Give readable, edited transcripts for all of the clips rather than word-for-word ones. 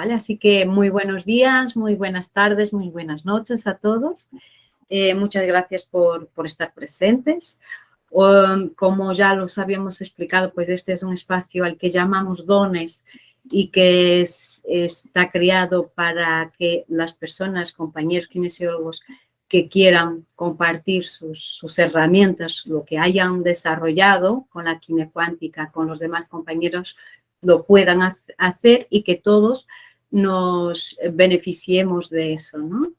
¿vale? Así que muy buenos días, muy buenas tardes, muy buenas noches a todos. Muchas gracias por estar presentes. Como ya los habíamos explicado, pues este es un espacio al que llamamos Dones y que está creado para que las personas, compañeros kinesiólogos que quieran compartir sus herramientas, lo que hayan desarrollado con la kinecuántica, con los demás compañeros, lo puedan hacer y que todos nos beneficiemos de eso, ¿no?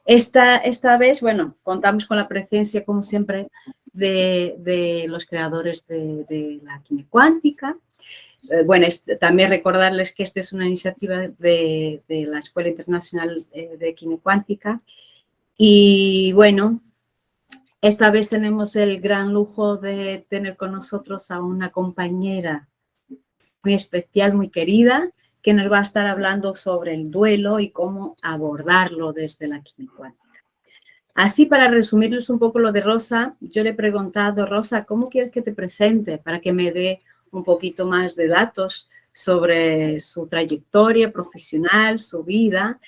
Esta vez, bueno, contamos con la presencia, como siempre, de los creadores de la kinecuántica. Bueno, también recordarles que esta es una iniciativa de la Escuela Internacional de Kinecuántica. Y bueno, esta vez tenemos el gran lujo de tener con nosotros a una compañera muy especial, muy querida, que nos va a estar hablando sobre el duelo y cómo abordarlo desde la kinecuántica. Así, para resumirles un poco lo de Rosa, yo le he preguntado, Rosa, ¿cómo quieres que te presente? Para que me dé un poquito más de datos sobre su trayectoria profesional, su vida.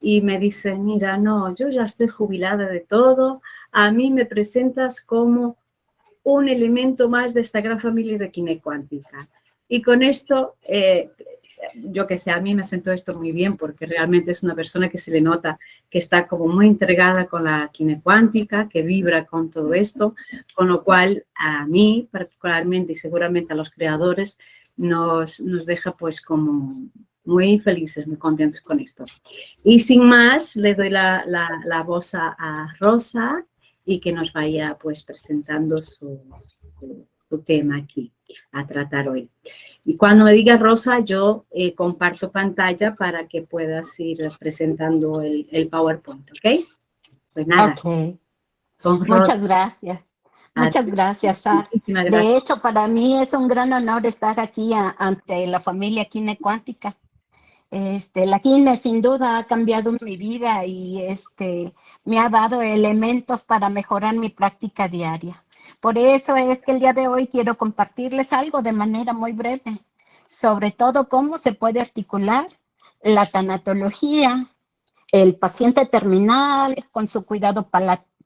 Y me dice, mira, no, yo ya estoy jubilada de todo, a mí me presentas como un elemento más de esta gran familia de kinecuántica. Y con esto, yo que sé, a mí me sentó esto muy bien porque realmente es una persona que se le nota que está como muy entregada con la kinecuántica, que vibra con todo esto, con lo cual a mí particularmente y seguramente a los creadores nos deja pues como muy felices, muy contentos con esto. Y sin más, le doy la voz a Rosa y que nos vaya pues presentando su tema aquí a tratar hoy. Y cuando me digas, Rosa, yo comparto pantalla para que puedas ir presentando el PowerPoint, ¿ok? Pues nada. Ok. Con Rosa. Muchas gracias. Muchas gracias, Sara. Muchísimas gracias. De hecho, para mí es un gran honor estar aquí ante la familia Kinecuántica. La Kine sin duda ha cambiado mi vida y me ha dado elementos para mejorar mi práctica diaria. Por eso es que el día de hoy quiero compartirles algo de manera muy breve, sobre todo cómo se puede articular la tanatología, el paciente terminal con su cuidado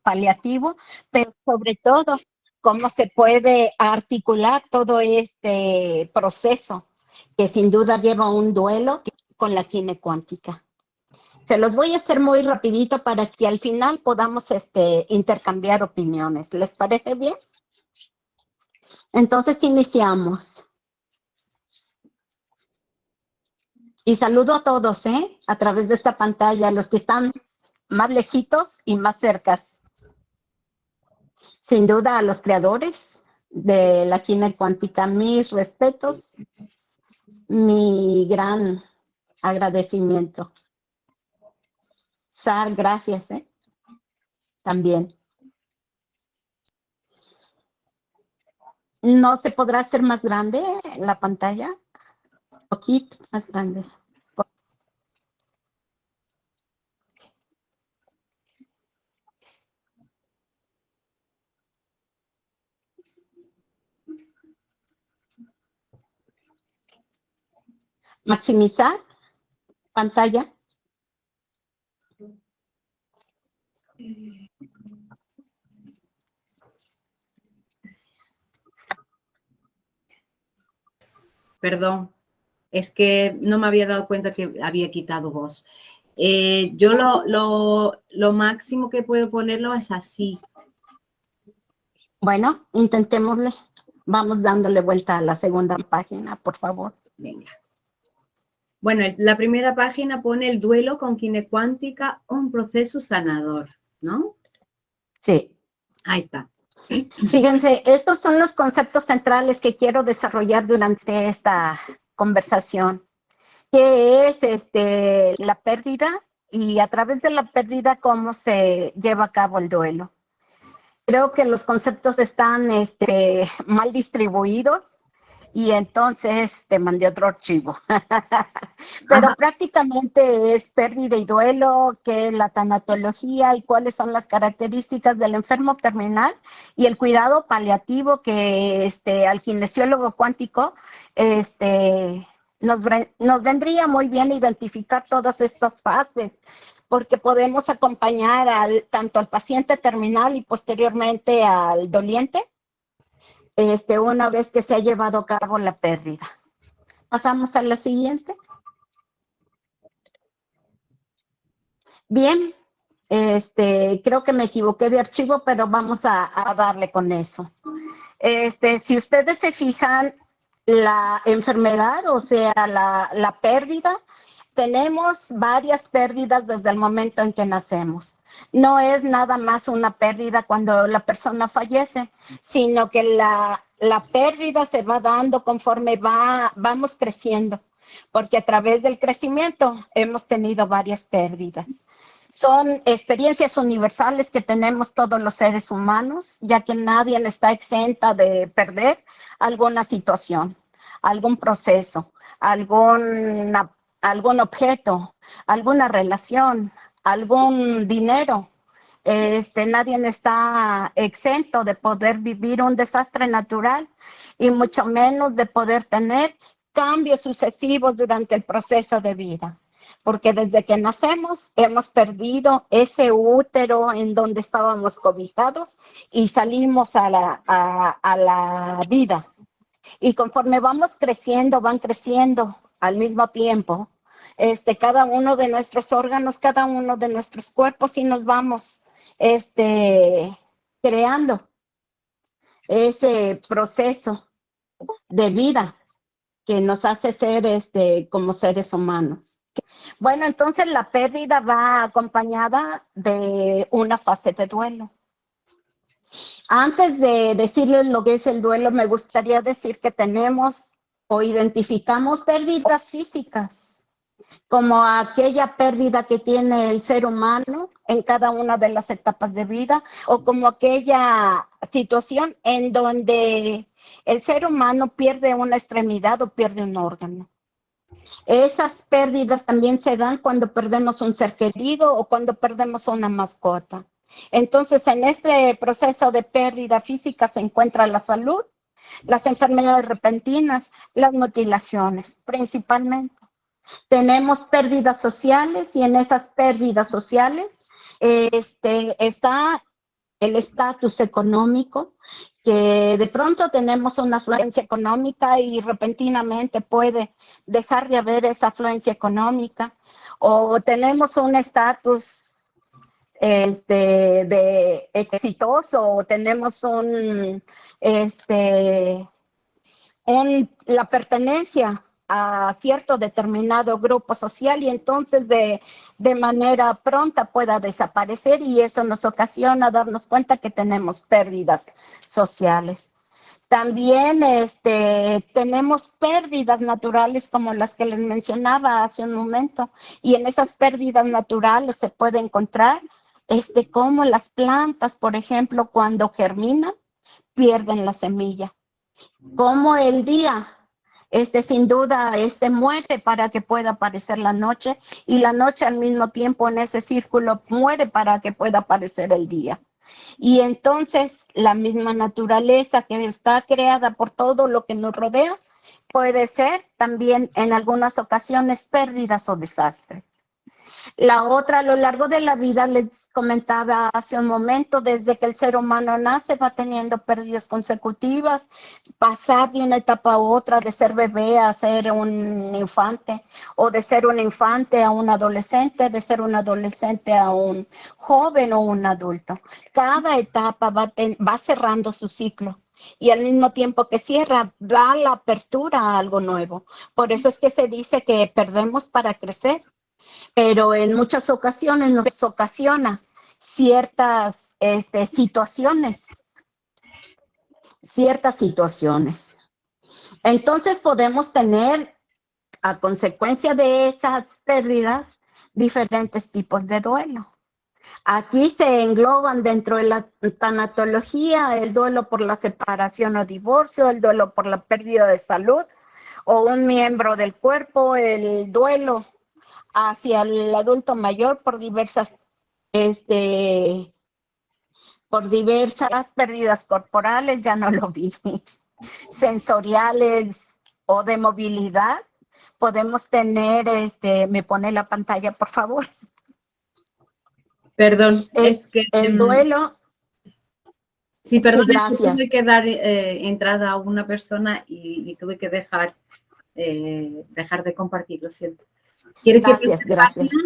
paliativo, pero sobre todo cómo se puede articular todo este proceso que sin duda lleva un duelo con la kinecuántica. Se los voy a hacer muy rapidito para que al final podamos intercambiar opiniones. ¿Les parece bien? Entonces iniciamos. Y saludo a todos, a través de esta pantalla, los que están más lejitos y más cercas. Sin duda a los creadores de la kinecuántica, mis respetos, mi gran agradecimiento. Sar, gracias, también. ¿No se podrá hacer más grande la pantalla? Un poquito más grande. Maximizar pantalla. Perdón, es que no me había dado cuenta que había quitado voz. Yo lo máximo que puedo ponerlo es así. Bueno, intentémosle. Vamos dándole vuelta a la segunda página, por favor. Venga. Bueno, la primera página pone el duelo con kinecuántica, un proceso sanador, ¿no? Sí. Ahí está. Fíjense, estos son los conceptos centrales que quiero desarrollar durante esta conversación, que es la pérdida y a través de la pérdida cómo se lleva a cabo el duelo. Creo que los conceptos están mal distribuidos y entonces te mandé otro archivo. Pero prácticamente es pérdida y duelo, qué es la tanatología y cuáles son las características del enfermo terminal y el cuidado paliativo que al kinesiólogo cuántico nos vendría muy bien identificar todas estas fases, porque podemos acompañar tanto al paciente terminal y posteriormente al doliente, una vez que se ha llevado a cabo la pérdida. Pasamos a la siguiente. Bien, creo que me equivoqué de archivo, pero vamos a darle con eso. Si ustedes se fijan, la enfermedad, o sea, la pérdida, tenemos varias pérdidas desde el momento en que nacemos. No es nada más una pérdida cuando la persona fallece, sino que la pérdida se va dando conforme vamos creciendo, porque a través del crecimiento hemos tenido varias pérdidas. Son experiencias universales que tenemos todos los seres humanos, ya que nadie está exenta de perder alguna situación, algún proceso, algún objeto, alguna relación, algún dinero. Nadie está exento de poder vivir un desastre natural y mucho menos de poder tener cambios sucesivos durante el proceso de vida. Porque desde que nacemos hemos perdido ese útero en donde estábamos cobijados y salimos a la vida. Y conforme vamos creciendo, van creciendo al mismo tiempo, cada uno de nuestros órganos, cada uno de nuestros cuerpos, y nos vamos creando ese proceso de vida que nos hace ser como seres humanos. Bueno, entonces la pérdida va acompañada de una fase de duelo. Antes de decirles lo que es el duelo, me gustaría decir que tenemos o identificamos pérdidas físicas, como aquella pérdida que tiene el ser humano en cada una de las etapas de vida, o como aquella situación en donde el ser humano pierde una extremidad o pierde un órgano. Esas pérdidas también se dan cuando perdemos un ser querido o cuando perdemos una mascota. Entonces, en este proceso de pérdida física se encuentra la salud, las enfermedades repentinas, las mutilaciones, principalmente. Tenemos pérdidas sociales y en esas pérdidas sociales está el estatus económico, que de pronto tenemos una afluencia económica y repentinamente puede dejar de haber esa afluencia económica, o tenemos un estatus de exitoso, o tenemos la pertenencia a cierto determinado grupo social y entonces de manera pronta pueda desaparecer, y eso nos ocasiona darnos cuenta que tenemos pérdidas sociales. También tenemos pérdidas naturales como las que les mencionaba hace un momento, y en esas pérdidas naturales se puede encontrar como las plantas, por ejemplo, cuando germinan, pierden la semilla. Como el día, sin duda, muere para que pueda aparecer la noche, y la noche al mismo tiempo en ese círculo muere para que pueda aparecer el día. Y entonces la misma naturaleza que está creada por todo lo que nos rodea puede ser también en algunas ocasiones pérdidas o desastres. La otra, a lo largo de la vida, les comentaba hace un momento, desde que el ser humano nace va teniendo pérdidas consecutivas, pasar de una etapa a otra, de ser bebé a ser un infante, o de ser un infante a un adolescente, de ser un adolescente a un joven o un adulto. Cada etapa va cerrando su ciclo. Y al mismo tiempo que cierra, da la apertura a algo nuevo. Por eso es que se dice que perdemos para crecer, pero en muchas ocasiones nos ocasiona ciertas situaciones. Entonces podemos tener, a consecuencia de esas pérdidas, diferentes tipos de duelo. Aquí se engloban dentro de la tanatología el duelo por la separación o divorcio, el duelo por la pérdida de salud o un miembro del cuerpo, el duelo hacia el adulto mayor por diversas pérdidas corporales, ya no lo vi, sensoriales o de movilidad, podemos tener, me pone la pantalla, por favor. Perdón, es que... El duelo. Sí, perdón, Sí, es que gracias. tuve que dar entrada a una persona y tuve que dejar de compartir, lo siento. ¿Quieres que pase Gracias, la gracias. página?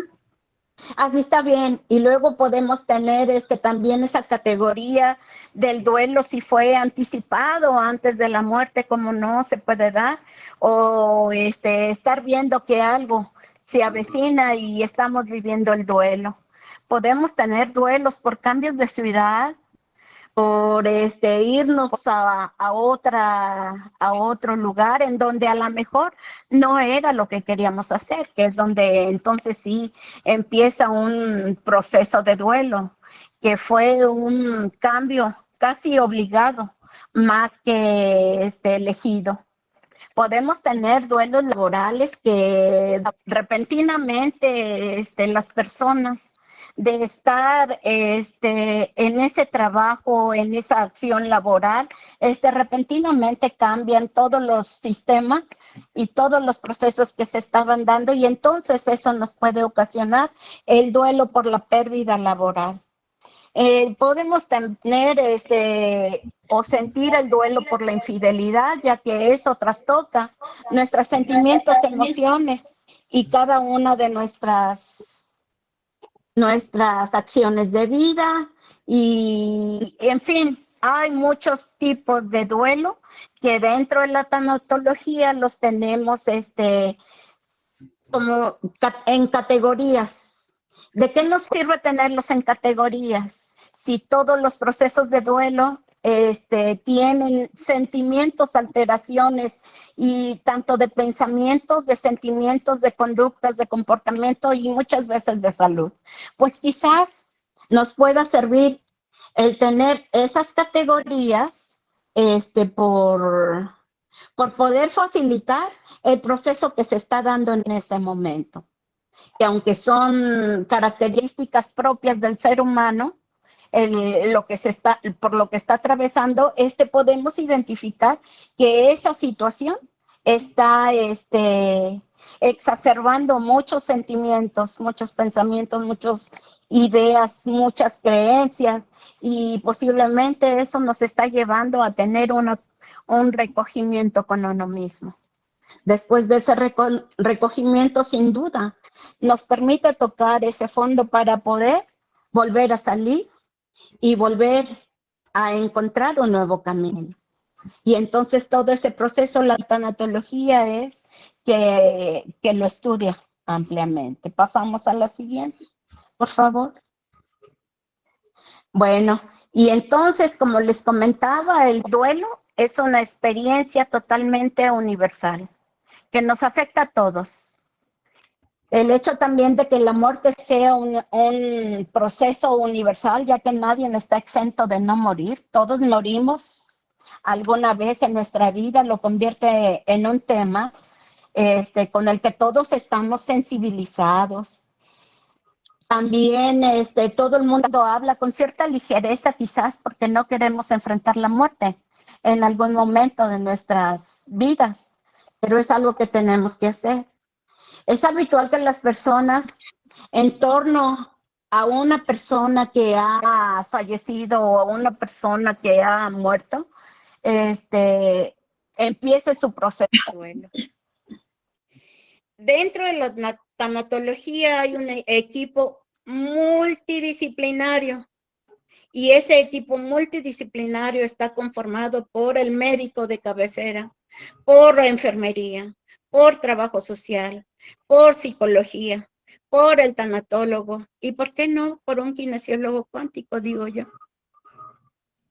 Así está bien. Y luego podemos tener también esa categoría del duelo si fue anticipado antes de la muerte, como no se puede dar, o estar viendo que algo se avecina y estamos viviendo el duelo. Podemos tener duelos por cambios de ciudad, por irnos a otro lugar en donde a lo mejor no era lo que queríamos hacer, que es donde entonces sí empieza un proceso de duelo, que fue un cambio casi obligado, más que elegido. Podemos tener duelos laborales que repentinamente las personas de estar en ese trabajo, en esa acción laboral, repentinamente cambian todos los sistemas y todos los procesos que se estaban dando, y entonces eso nos puede ocasionar el duelo por la pérdida laboral. Podemos tener o sentir el duelo por la infidelidad, ya que eso trastoca nuestros sentimientos, emociones y cada una de nuestras acciones de vida. Y en fin, hay muchos tipos de duelo que dentro de la tanatología los tenemos como en categorías. ¿De qué nos sirve tenerlos en categorías si todos los procesos de duelo tienen sentimientos, alteraciones, y tanto de pensamientos, de sentimientos, de conductas, de comportamiento y muchas veces de salud? Pues quizás nos pueda servir el tener esas categorías por poder facilitar el proceso que se está dando en ese momento, que aunque son características propias del ser humano, por lo que está atravesando, podemos identificar que esa situación está exacerbando muchos sentimientos, muchos pensamientos, muchas ideas, muchas creencias, y posiblemente eso nos está llevando a tener un recogimiento con uno mismo. Después de ese recogimiento, sin duda, nos permite tocar ese fondo para poder volver a salir y volver a encontrar un nuevo camino. Y entonces todo ese proceso, la tanatología es que lo estudia ampliamente. Pasamos a la siguiente, por favor. Bueno, y entonces, como les comentaba, el duelo es una experiencia totalmente universal, que nos afecta a todos. El hecho también de que la muerte sea un proceso universal, ya que nadie está exento de no morir. Todos morimos alguna vez en nuestra vida, lo convierte en un tema con el que todos estamos sensibilizados. También todo el mundo habla con cierta ligereza, quizás porque no queremos enfrentar la muerte en algún momento de nuestras vidas, pero es algo que tenemos que hacer. Es habitual que las personas en torno a una persona que ha fallecido o a una persona que ha muerto, empiece su proceso de duelo. Dentro de la tanatología hay un equipo multidisciplinario, y ese equipo multidisciplinario está conformado por el médico de cabecera, por enfermería, por trabajo social, por psicología, por el tanatólogo y, ¿por qué no?, por un kinesiólogo cuántico, digo yo.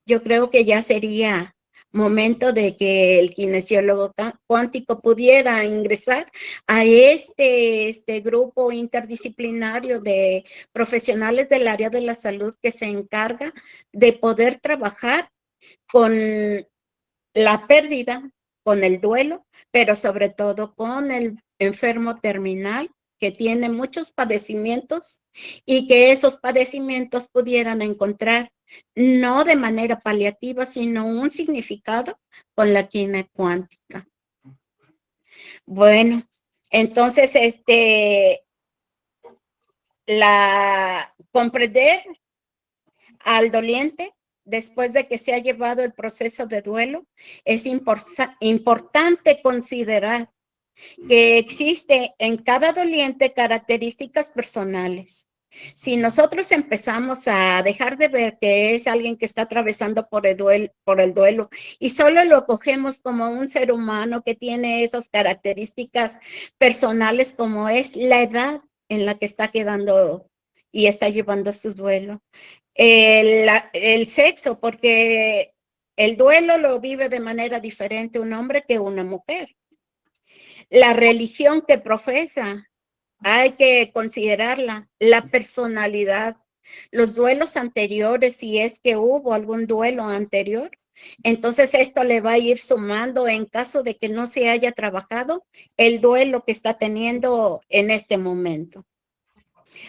Yo creo que ya sería momento de que el kinesiólogo cuántico pudiera ingresar a este grupo interdisciplinario de profesionales del área de la salud que se encarga de poder trabajar con la pérdida, con el duelo, pero sobre todo con el enfermo terminal que tiene muchos padecimientos, y que esos padecimientos pudieran encontrar no de manera paliativa, sino un significado con la química cuántica. Bueno, Entonces, comprender al doliente después de que se ha llevado el proceso de duelo, es importante considerar que existe en cada doliente características personales. Si nosotros empezamos a dejar de ver que es alguien que está atravesando por el duelo y solo lo cogemos como un ser humano que tiene esas características personales, como es la edad en la que está quedando y está llevando su duelo, el sexo, porque el duelo lo vive de manera diferente un hombre que una mujer. La religión que profesa, hay que considerarla, la personalidad, los duelos anteriores, si es que hubo algún duelo anterior. Entonces esto le va a ir sumando en caso de que no se haya trabajado el duelo que está teniendo en este momento.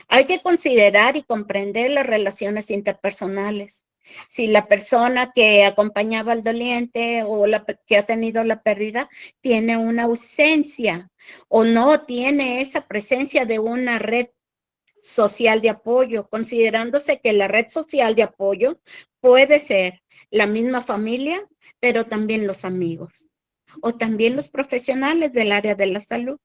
Hay que considerar y comprender las relaciones interpersonales. Si la persona que acompañaba al doliente o la que ha tenido la pérdida tiene una ausencia o no tiene esa presencia de una red social de apoyo, considerándose que la red social de apoyo puede ser la misma familia, pero también los amigos o también los profesionales del área de la salud.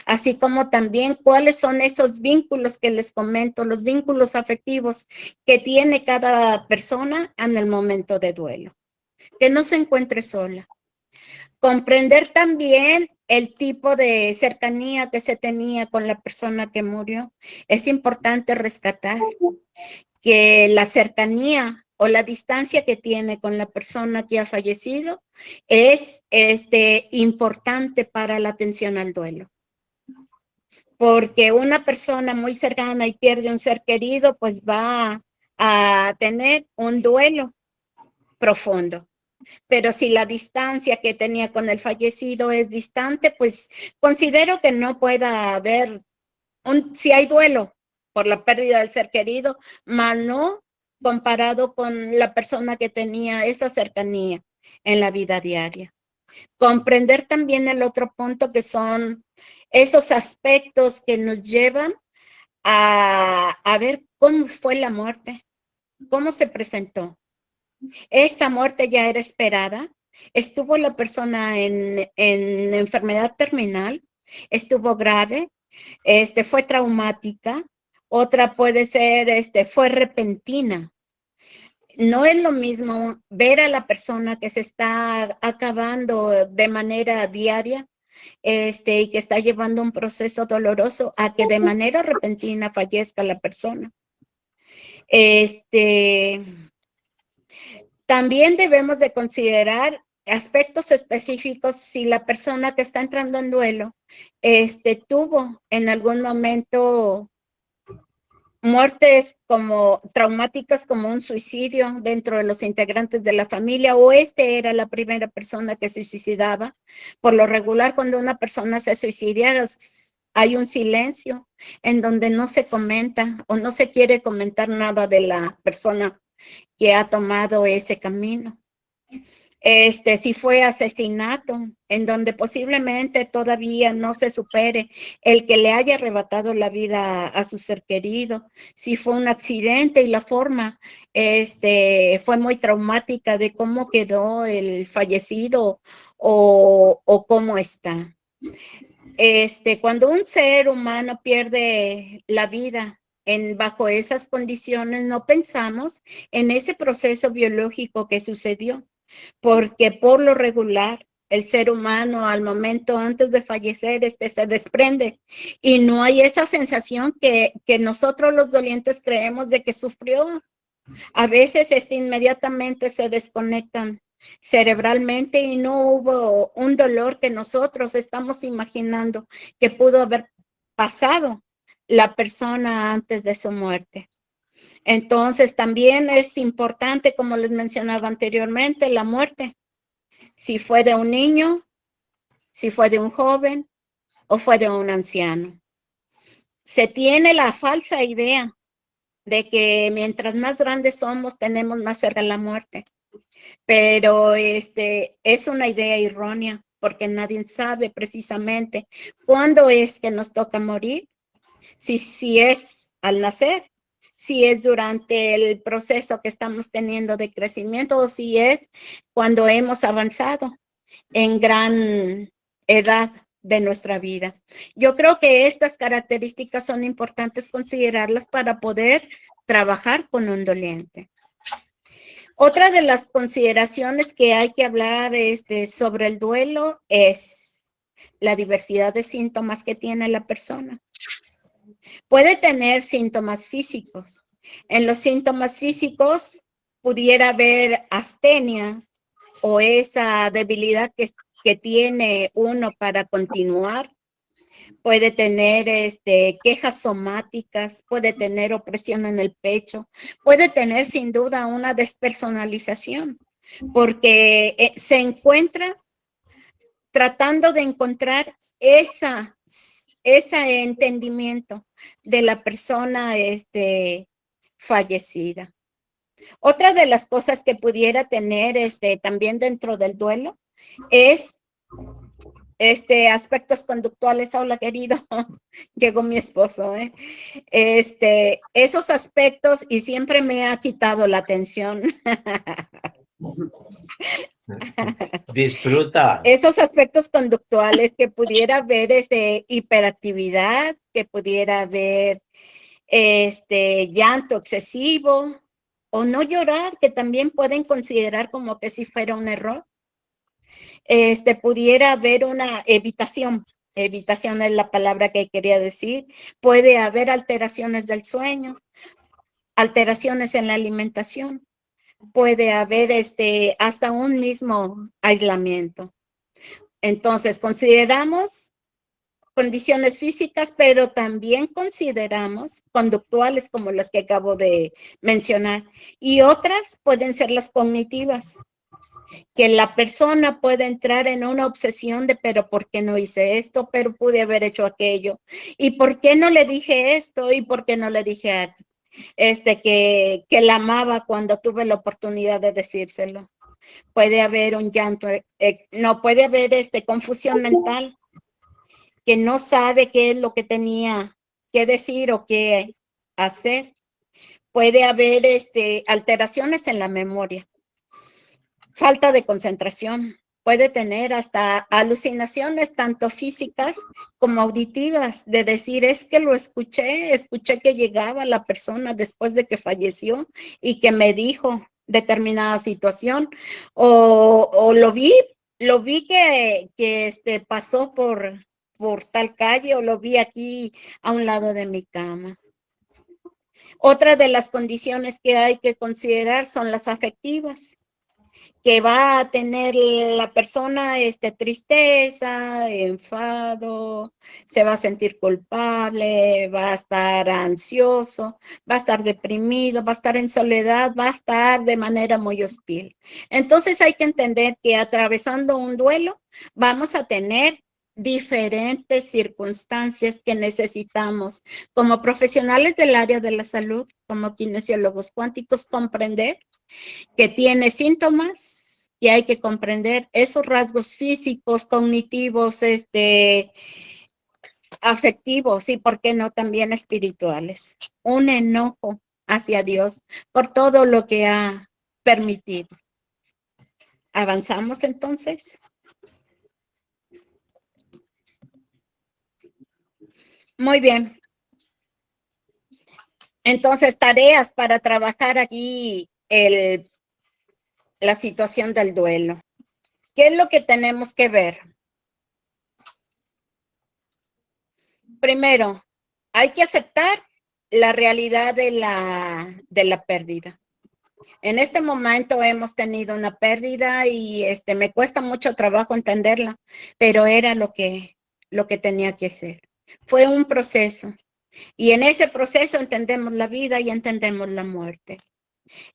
Así como también cuáles son esos vínculos que les comento, los vínculos afectivos que tiene cada persona en el momento de duelo. Que no se encuentre sola. Comprender también el tipo de cercanía que se tenía con la persona que murió. Es importante rescatar que la cercanía o la distancia que tiene con la persona que ha fallecido es importante para la atención al duelo. Porque una persona muy cercana y pierde un ser querido, pues va a tener un duelo profundo. Pero si la distancia que tenía con el fallecido es distante, pues considero que no pueda haber, si hay duelo por la pérdida del ser querido, más no comparado con la persona que tenía esa cercanía en la vida diaria. Comprender también el otro punto que son esos aspectos que nos llevan a ver cómo fue la muerte, cómo se presentó. Esta muerte ya era esperada. Estuvo la persona en enfermedad terminal, estuvo grave, fue traumática. Otra puede ser, fue repentina. No es lo mismo ver a la persona que se está acabando de manera diaria y que está llevando un proceso doloroso a que de manera repentina fallezca la persona. También debemos de considerar aspectos específicos si la persona que está entrando en duelo tuvo en algún momento muertes como traumáticas como un suicidio dentro de los integrantes de la familia o era la primera persona que se suicidaba. Por lo regular, cuando una persona se suicida, hay un silencio en donde no se comenta o no se quiere comentar nada de la persona que ha tomado ese camino. Si fue asesinato, en donde posiblemente todavía no se supere el que le haya arrebatado la vida a su ser querido, si fue un accidente y la forma fue muy traumática de cómo quedó el fallecido o cómo está. Cuando un ser humano pierde la vida bajo esas condiciones, no pensamos en ese proceso biológico que sucedió, porque por lo regular el ser humano al momento antes de fallecer se desprende y no hay esa sensación que nosotros los dolientes creemos de que sufrió. A veces inmediatamente se desconectan cerebralmente y no hubo un dolor que nosotros estamos imaginando que pudo haber pasado la persona antes de su muerte. Entonces también es importante, como les mencionaba anteriormente, la muerte. Si fue de un niño, si fue de un joven o fue de un anciano. Se tiene la falsa idea de que mientras más grandes somos, tenemos más cerca la muerte. Pero es una idea errónea. porque nadie sabe precisamente cuándo es que nos toca morir, si es al nacer, si es durante el proceso que estamos teniendo de crecimiento o si es cuando hemos avanzado en gran edad de nuestra vida. Yo creo que estas características son importantes considerarlas para poder trabajar con un doliente. Otra de las consideraciones que hay que hablar sobre el duelo es la diversidad de síntomas que tiene la persona. Puede tener síntomas físicos. En los síntomas físicos pudiera haber astenia o esa debilidad que tiene uno para continuar. Puede tener quejas somáticas, puede tener opresión en el pecho, puede tener sin duda una despersonalización, porque se encuentra tratando de encontrar ese entendimiento de la persona fallecida. Otra de las cosas que pudiera tener también dentro del duelo es aspectos conductuales. Hola, querido, llegó mi esposo, esos aspectos, y siempre me ha quitado la atención. Disfruta. Esos aspectos conductuales que pudiera haber hiperactividad, que pudiera haber llanto excesivo o no llorar, que también pueden considerar como que si fuera un error. Pudiera haber una evitación es la palabra que quería decir. Puede haber alteraciones del sueño, alteraciones en la alimentación, puede haber hasta un mismo aislamiento. Entonces, consideramos condiciones físicas, pero también consideramos conductuales como las que acabo de mencionar, y otras pueden ser las cognitivas, que la persona puede entrar en una obsesión de, pero ¿por qué no hice esto? Pero pude haber hecho aquello. ¿Y por qué no le dije esto? ¿Y por qué no le dije que la amaba cuando tuve la oportunidad de decírselo? Puede haber un llanto, no, puede haber confusión mental, que no sabe qué es lo que tenía que decir o qué hacer. Puede haber alteraciones en la memoria. Falta de concentración, puede tener hasta alucinaciones tanto físicas como auditivas, de decir, es que lo escuché que llegaba la persona después de que falleció y que me dijo determinada situación, o lo vi que pasó por tal calle, o lo vi aquí a un lado de mi cama. Otra de las condiciones que hay que considerar son las afectivas, que va a tener la persona tristeza, enfado, se va a sentir culpable, va a estar ansioso, va a estar deprimido, va a estar en soledad, va a estar de manera muy hostil. Entonces hay que entender que atravesando un duelo vamos a tener diferentes circunstancias que necesitamos como profesionales del área de la salud, como kinesiólogos cuánticos, comprender que tiene síntomas, y hay que comprender esos rasgos físicos, cognitivos, afectivos y, ¿por qué no, también espirituales? Un enojo hacia Dios por todo lo que ha permitido. ¿Avanzamos entonces? Muy bien. Entonces, tareas para trabajar aquí la situación del duelo. ¿Qué es lo que tenemos que ver? Primero, hay que aceptar la realidad de la pérdida. En este momento hemos tenido una pérdida y me cuesta mucho trabajo entenderla, pero era lo que tenía que ser. Fue un proceso, y en ese proceso entendemos la vida y entendemos la muerte.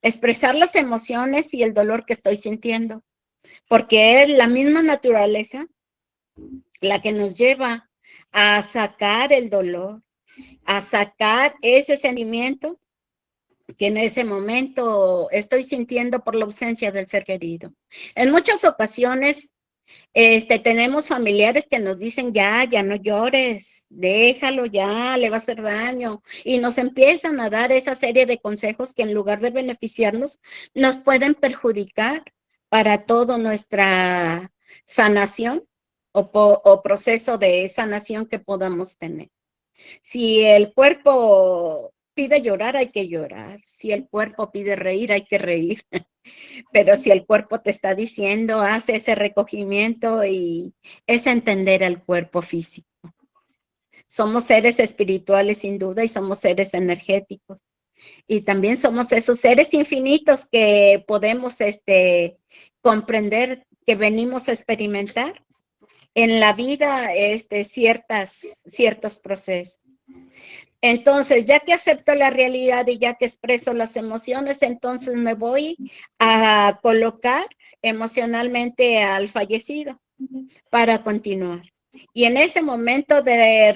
Expresar las emociones y el dolor que estoy sintiendo, porque es la misma naturaleza la que nos lleva a sacar el dolor, a sacar ese sentimiento que en ese momento estoy sintiendo por la ausencia del ser querido. En muchas ocasiones Tenemos familiares que nos dicen, ya no llores, déjalo, ya, le va a hacer daño. Y nos empiezan a dar esa serie de consejos que en lugar de beneficiarnos, nos pueden perjudicar para toda nuestra sanación o proceso de sanación que podamos tener. Si el cuerpo pide llorar, hay que llorar. Si el cuerpo pide reír, hay que reír. Pero si el cuerpo te está diciendo, haz ese recogimiento y es entender al cuerpo físico. Somos seres espirituales sin duda y somos seres energéticos. Y también somos esos seres infinitos que podemos comprender que venimos a experimentar en la vida ciertos procesos. Entonces, ya que acepto la realidad y ya que expreso las emociones, entonces me voy a colocar emocionalmente al fallecido para continuar. Y en ese momento de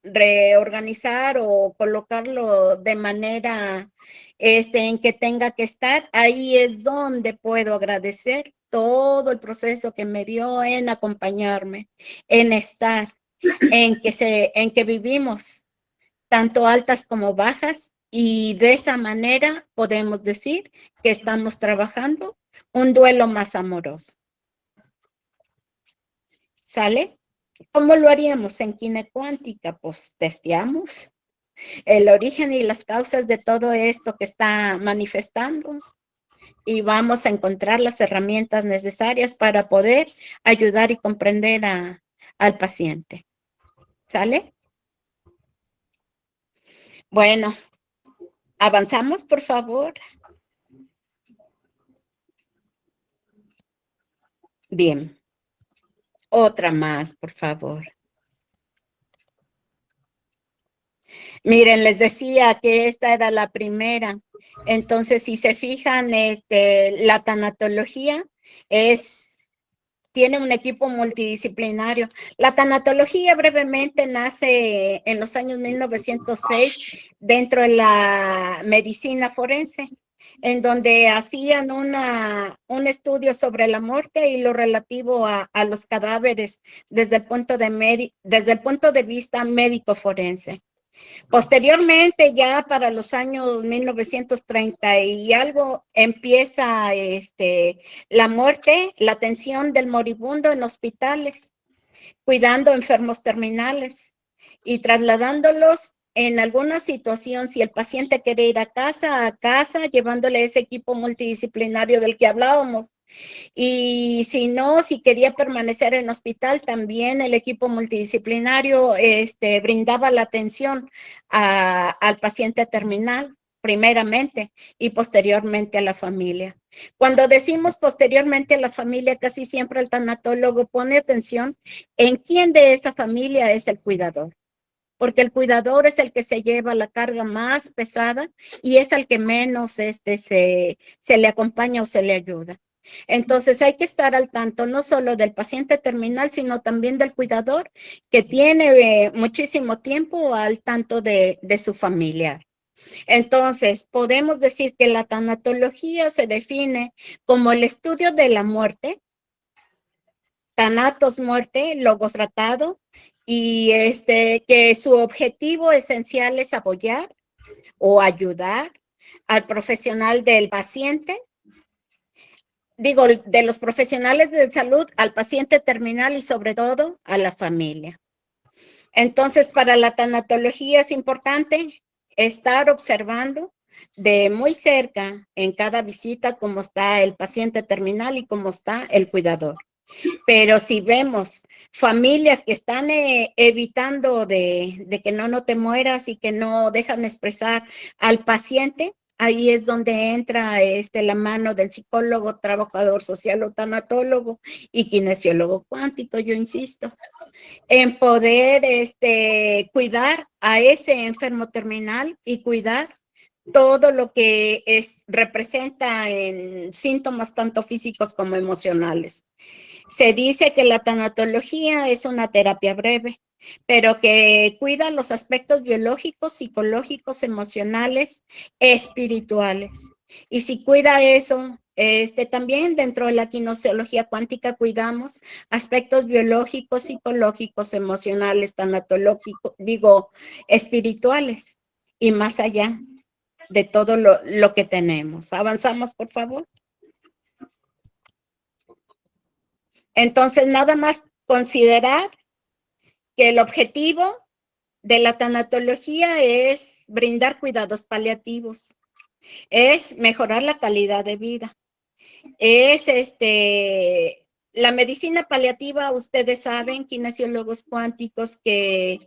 reorganizar o colocarlo de manera en que tenga que estar, ahí es donde puedo agradecer todo el proceso que me dio en acompañarme, en estar, en que vivimos tanto altas como bajas, y de esa manera podemos decir que estamos trabajando un duelo más amoroso. ¿Sale? ¿Cómo lo haríamos en Kinecuántica? Pues testeamos el origen y las causas de todo esto que está manifestando y vamos a encontrar las herramientas necesarias para poder ayudar y comprender al paciente. ¿Sale? Bueno, avanzamos, por favor. Bien. Otra más, por favor. Miren, les decía que esta era la primera. Entonces, si se fijan, la tanatología tiene un equipo multidisciplinario. La tanatología brevemente nace en los años 1906 dentro de la medicina forense, en donde hacían un estudio sobre la muerte y lo relativo a los cadáveres desde el punto de vista médico forense. Posteriormente, ya para los años 1930 y algo, empieza la muerte, la atención del moribundo en hospitales, cuidando enfermos terminales y trasladándolos en alguna situación, si el paciente quiere ir a casa, llevándole ese equipo multidisciplinario del que hablábamos. Y si no, si quería permanecer en hospital, también el equipo multidisciplinario brindaba la atención al paciente terminal, primeramente, y posteriormente a la familia. Cuando decimos posteriormente a la familia, casi siempre el tanatólogo pone atención en quién de esa familia es el cuidador, porque el cuidador es el que se lleva la carga más pesada y es al que menos se le acompaña o se le ayuda. Entonces hay que estar al tanto no solo del paciente terminal, sino también del cuidador que tiene muchísimo tiempo al tanto de su familiar. Entonces, podemos decir que la tanatología se define como el estudio de la muerte, tanatos muerte, logos tratado, y que su objetivo esencial es apoyar o ayudar al profesional del paciente, de los profesionales de salud, al paciente terminal y sobre todo a la familia. Entonces, para la tanatología es importante estar observando de muy cerca en cada visita cómo está el paciente terminal y cómo está el cuidador. Pero si vemos familias que están evitando de que no te mueras y que no dejan expresar al paciente, ahí es donde entra la mano del psicólogo, trabajador social o tanatólogo y kinesiólogo cuántico, yo insisto, en poder cuidar a ese enfermo terminal y cuidar todo lo que representa en síntomas tanto físicos como emocionales. Se dice que la tanatología es una terapia breve, pero que cuida los aspectos biológicos, psicológicos, emocionales, espirituales. Y si cuida eso, También dentro de la kinesiología cuántica cuidamos aspectos biológicos, psicológicos, emocionales, tanatológicos, espirituales y más allá de todo lo que tenemos. Avanzamos, por favor. Entonces, nada más considerar que el objetivo de la tanatología es brindar cuidados paliativos, es mejorar la calidad de vida. Es la medicina paliativa, ustedes saben, kinesiólogos cuánticos, que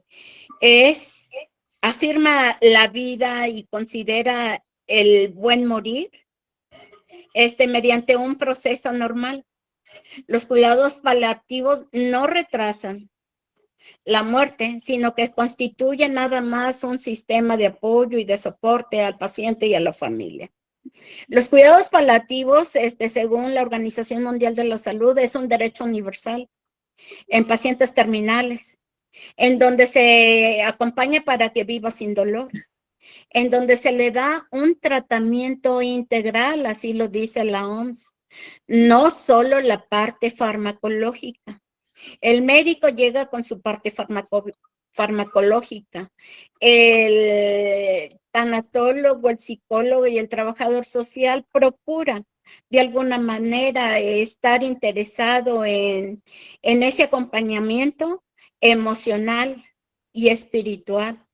afirma la vida y considera el buen morir, mediante un proceso normal. Los cuidados paliativos no retrasan la muerte, sino que constituyen nada más un sistema de apoyo y de soporte al paciente y a la familia. Los cuidados paliativos, según la Organización Mundial de la Salud, es un derecho universal en pacientes terminales, en donde se acompaña para que viva sin dolor, en donde se le da un tratamiento integral, así lo dice la OMS, no solo la parte farmacológica. El médico llega con su parte farmacológica. El tanatólogo, el psicólogo y el trabajador social procuran de alguna manera estar interesado en ese acompañamiento emocional y espiritual.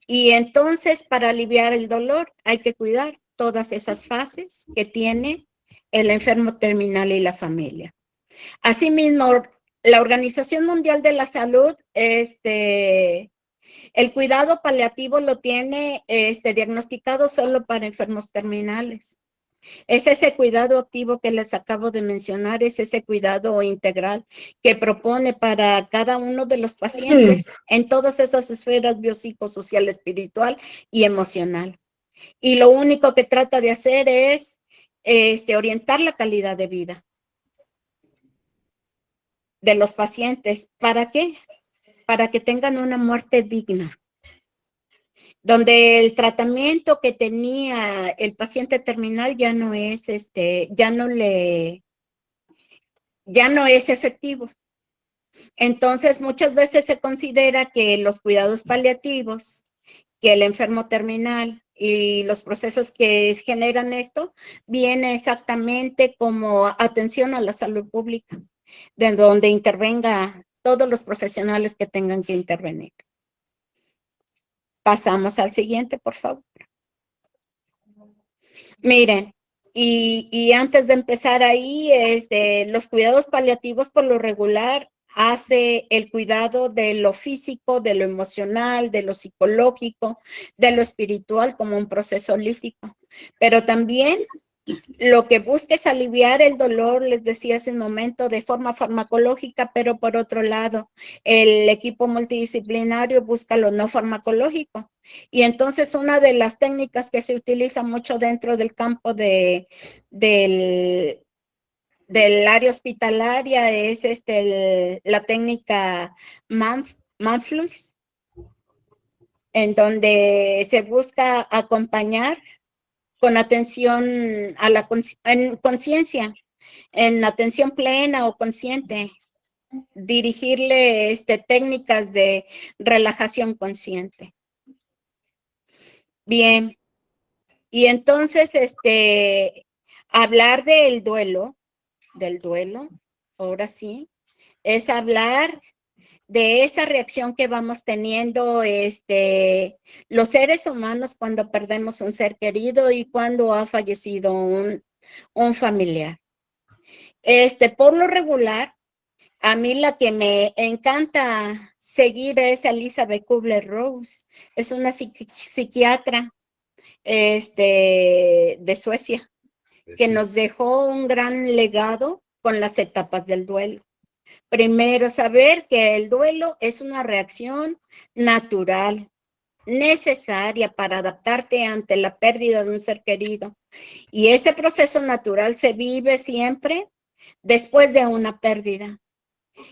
Y entonces, para aliviar el dolor, hay que cuidar todas esas fases que tiene el enfermo terminal y la familia. Asimismo, la Organización Mundial de la Salud, el cuidado paliativo lo tiene diagnosticado solo para enfermos terminales. Es ese cuidado activo que les acabo de mencionar, es ese cuidado integral que propone para cada uno de los pacientes en todas esas esferas biopsicosocial, espiritual y emocional. Y lo único que trata de hacer es orientar la calidad de vida de los pacientes. ¿Para qué? Para que tengan una muerte digna, donde el tratamiento que tenía el paciente terminal ya no es efectivo. Entonces, muchas veces se considera que los cuidados paliativos, que el enfermo terminal y los procesos que generan esto, viene exactamente como atención a la salud pública, de donde intervenga todos los profesionales que tengan que intervenir. Pasamos al siguiente, por favor. Miren, y antes de empezar ahí, los cuidados paliativos por lo regular hace el cuidado de lo físico, de lo emocional, de lo psicológico, de lo espiritual como un proceso holístico. Pero también lo que busca es aliviar el dolor, les decía hace un momento, de forma farmacológica, pero por otro lado, el equipo multidisciplinario busca lo no farmacológico. Y entonces una de las técnicas que se utiliza mucho dentro del campo del área hospitalaria es la técnica Manflux, en donde se busca acompañar con atención a la conciencia, en atención plena o consciente, dirigirle técnicas de relajación consciente. Bien, y entonces hablar del duelo, ahora sí, es hablar de esa reacción que vamos teniendo los seres humanos cuando perdemos un ser querido y cuando ha fallecido un familiar. Por lo regular, a mí la que me encanta seguir es Elizabeth Kubler-Ross. Es una psiquiatra de Suecia que nos dejó un gran legado con las etapas del duelo. Primero, saber que el duelo es una reacción natural, necesaria para adaptarte ante la pérdida de un ser querido. Y ese proceso natural se vive siempre después de una pérdida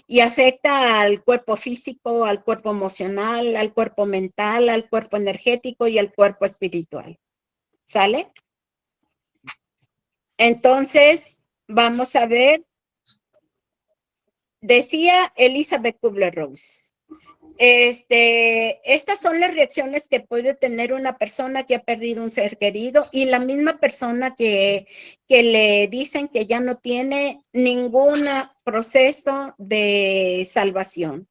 y afecta al cuerpo físico, al cuerpo emocional, al cuerpo mental, al cuerpo energético y al cuerpo espiritual. ¿Sale? Entonces, vamos a ver. Decía Elizabeth Kubler-Ross. Estas son las reacciones que puede tener una persona que ha perdido un ser querido y la misma persona que le dicen que ya no tiene ningún proceso de salvación.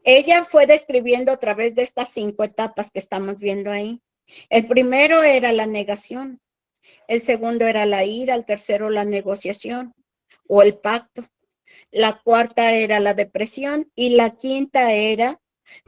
Ella fue describiendo a través de estas 5 etapas que estamos viendo ahí. El primero era la negación, el segundo era la ira, el tercero la negociación o el pacto. La cuarta era la depresión y la quinta era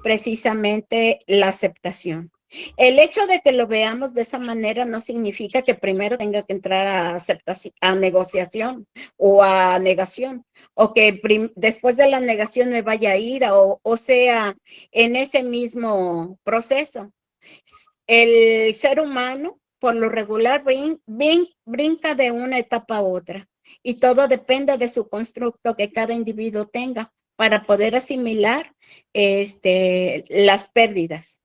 precisamente la aceptación. El hecho de que lo veamos de esa manera no significa que primero tenga que entrar a aceptación, a negociación o a negación, o que después de la negación me vaya a ir o sea en ese mismo proceso. El ser humano por lo regular brinca de una etapa a otra y todo depende de su constructo que cada individuo tenga para poder asimilar las pérdidas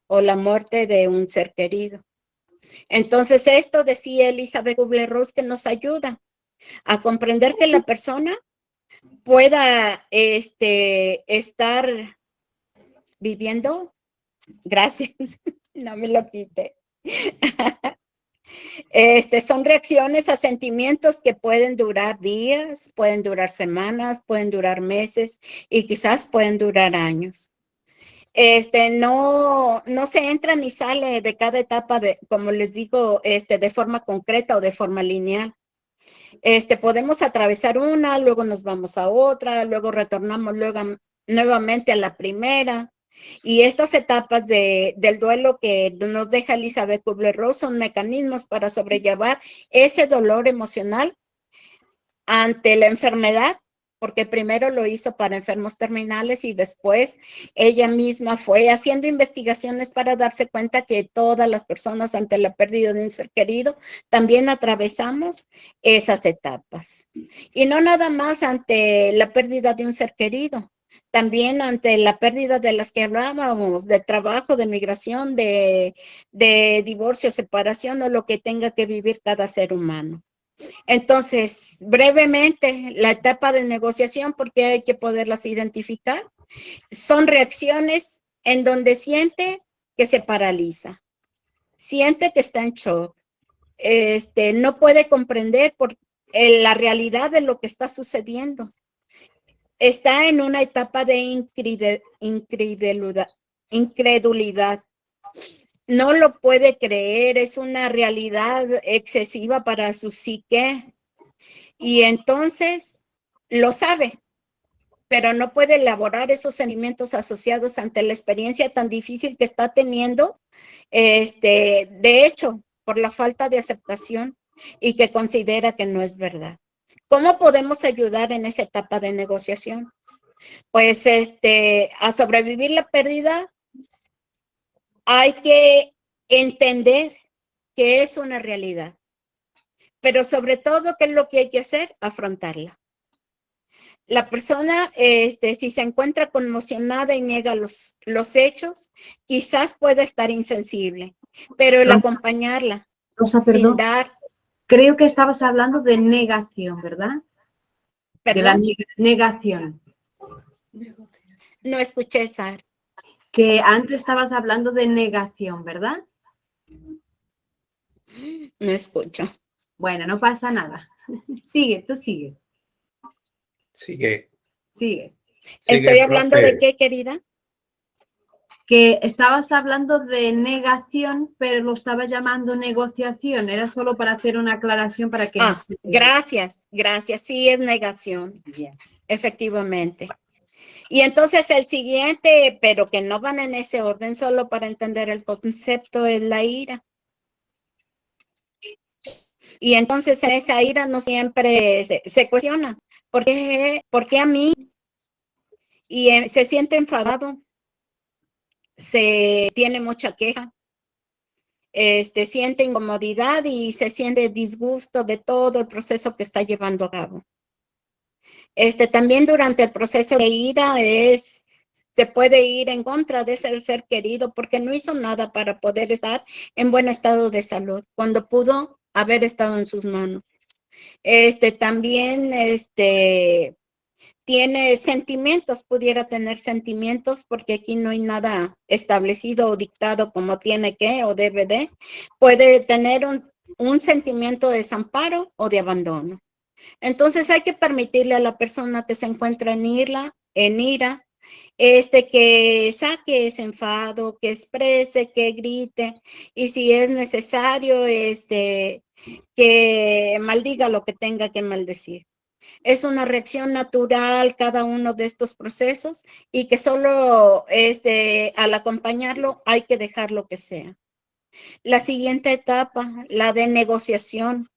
o la muerte de un ser querido. Entonces, esto decía Elizabeth Kubler-Ross que nos ayuda a comprender que la persona pueda estar viviendo. Gracias, no me lo quite. Son reacciones a sentimientos que pueden durar días, pueden durar semanas, pueden durar meses y quizás pueden durar años. No se entra ni sale de cada etapa como les digo, de forma concreta o de forma lineal. Podemos atravesar una, luego nos vamos a otra, luego retornamos nuevamente a la primera. Y estas etapas del duelo que nos deja Elizabeth Kubler-Ross son mecanismos para sobrellevar ese dolor emocional ante la enfermedad, porque primero lo hizo para enfermos terminales y después ella misma fue haciendo investigaciones para darse cuenta que todas las personas ante la pérdida de un ser querido también atravesamos esas etapas. Y no nada más ante la pérdida de un ser querido, también ante la pérdida de las que hablábamos, de trabajo, de migración, de divorcio, separación o lo que tenga que vivir cada ser humano. Entonces, brevemente, la etapa de negociación, porque hay que poderlas identificar, son reacciones en donde siente que se paraliza, siente que está en shock, no puede comprender la realidad de lo que está sucediendo. Está en una etapa de incredulidad. No lo puede creer, es una realidad excesiva para su psique. Y entonces lo sabe, pero no puede elaborar esos sentimientos asociados ante la experiencia tan difícil que está teniendo, de hecho, por la falta de aceptación y que considera que no es verdad. ¿Cómo podemos ayudar en esa etapa de negociación? Pues a sobrevivir la pérdida hay que entender que es una realidad, pero sobre todo, ¿qué es lo que hay que hacer? Afrontarla. La persona, si se encuentra conmocionada y niega los hechos, quizás pueda estar insensible, pero el Rosa, acompañarla Rosa, sin perdón. dar, Creo que estabas hablando de negación, ¿verdad? De la perdón, negación. no escuché, Sara. Que antes estabas hablando de negación, ¿verdad? No escucho. Bueno, no pasa nada. Sigue, tú sigue. Sigue. Sigue. ¿Estoy hablando de qué, querida? Que estabas hablando de negación, pero lo estaba llamando negociación. Era solo para hacer una aclaración para que no se... Gracias, sí es negación, Bien. efectivamente. Y entonces el siguiente, pero que no van en ese orden, solo para entender el concepto, es la ira. Y entonces esa ira no siempre se cuestiona. ¿Por qué a mí? Y se siente enfadado, se tiene mucha queja, siente incomodidad y se siente disgusto de todo el proceso que está llevando a cabo. También durante el proceso de ira se puede ir en contra de ese ser querido porque no hizo nada para poder estar en buen estado de salud cuando pudo haber estado en sus manos. También, tiene sentimientos, pudiera tener sentimientos, porque aquí no hay nada establecido o dictado como tiene que o debe de. Puede tener un sentimiento de desamparo o de abandono. Entonces hay que permitirle a la persona que se encuentra en ira, que saque ese enfado, que exprese, que grite, y si es necesario, que maldiga lo que tenga que maldecir. Es una reacción natural cada uno de estos procesos y que solo al acompañarlo hay que dejarlo que sea. La siguiente etapa, la de negociación.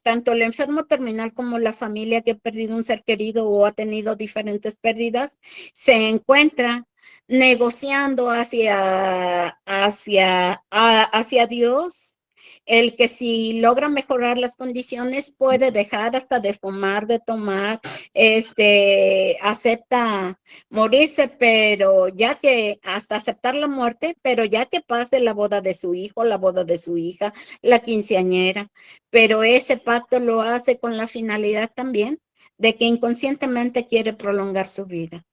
Tanto el enfermo terminal como la familia que ha perdido un ser querido o ha tenido diferentes pérdidas, se encuentra negociando hacia Dios, el que si logra mejorar las condiciones puede dejar hasta de fumar, de tomar, acepta morirse, pero ya que hasta aceptar la muerte, pero ya que pase la boda de su hijo, la boda de su hija, la quinceañera, pero ese pacto lo hace con la finalidad también de que inconscientemente quiere prolongar su vida.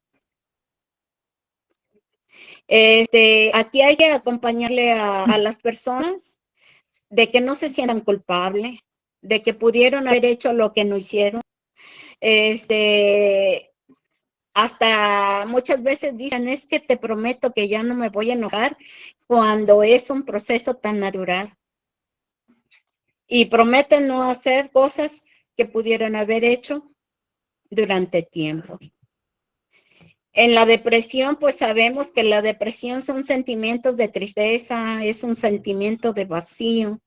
Aquí hay que acompañarle a las personas de que no se sientan culpables, de que pudieron haber hecho lo que no hicieron. Hasta muchas veces dicen, es que te prometo que ya no me voy a enojar, cuando es un proceso tan natural. Y prometen no hacer cosas que pudieran haber hecho durante tiempo. En la depresión, pues sabemos que la depresión son sentimientos de tristeza, es un sentimiento de vacío,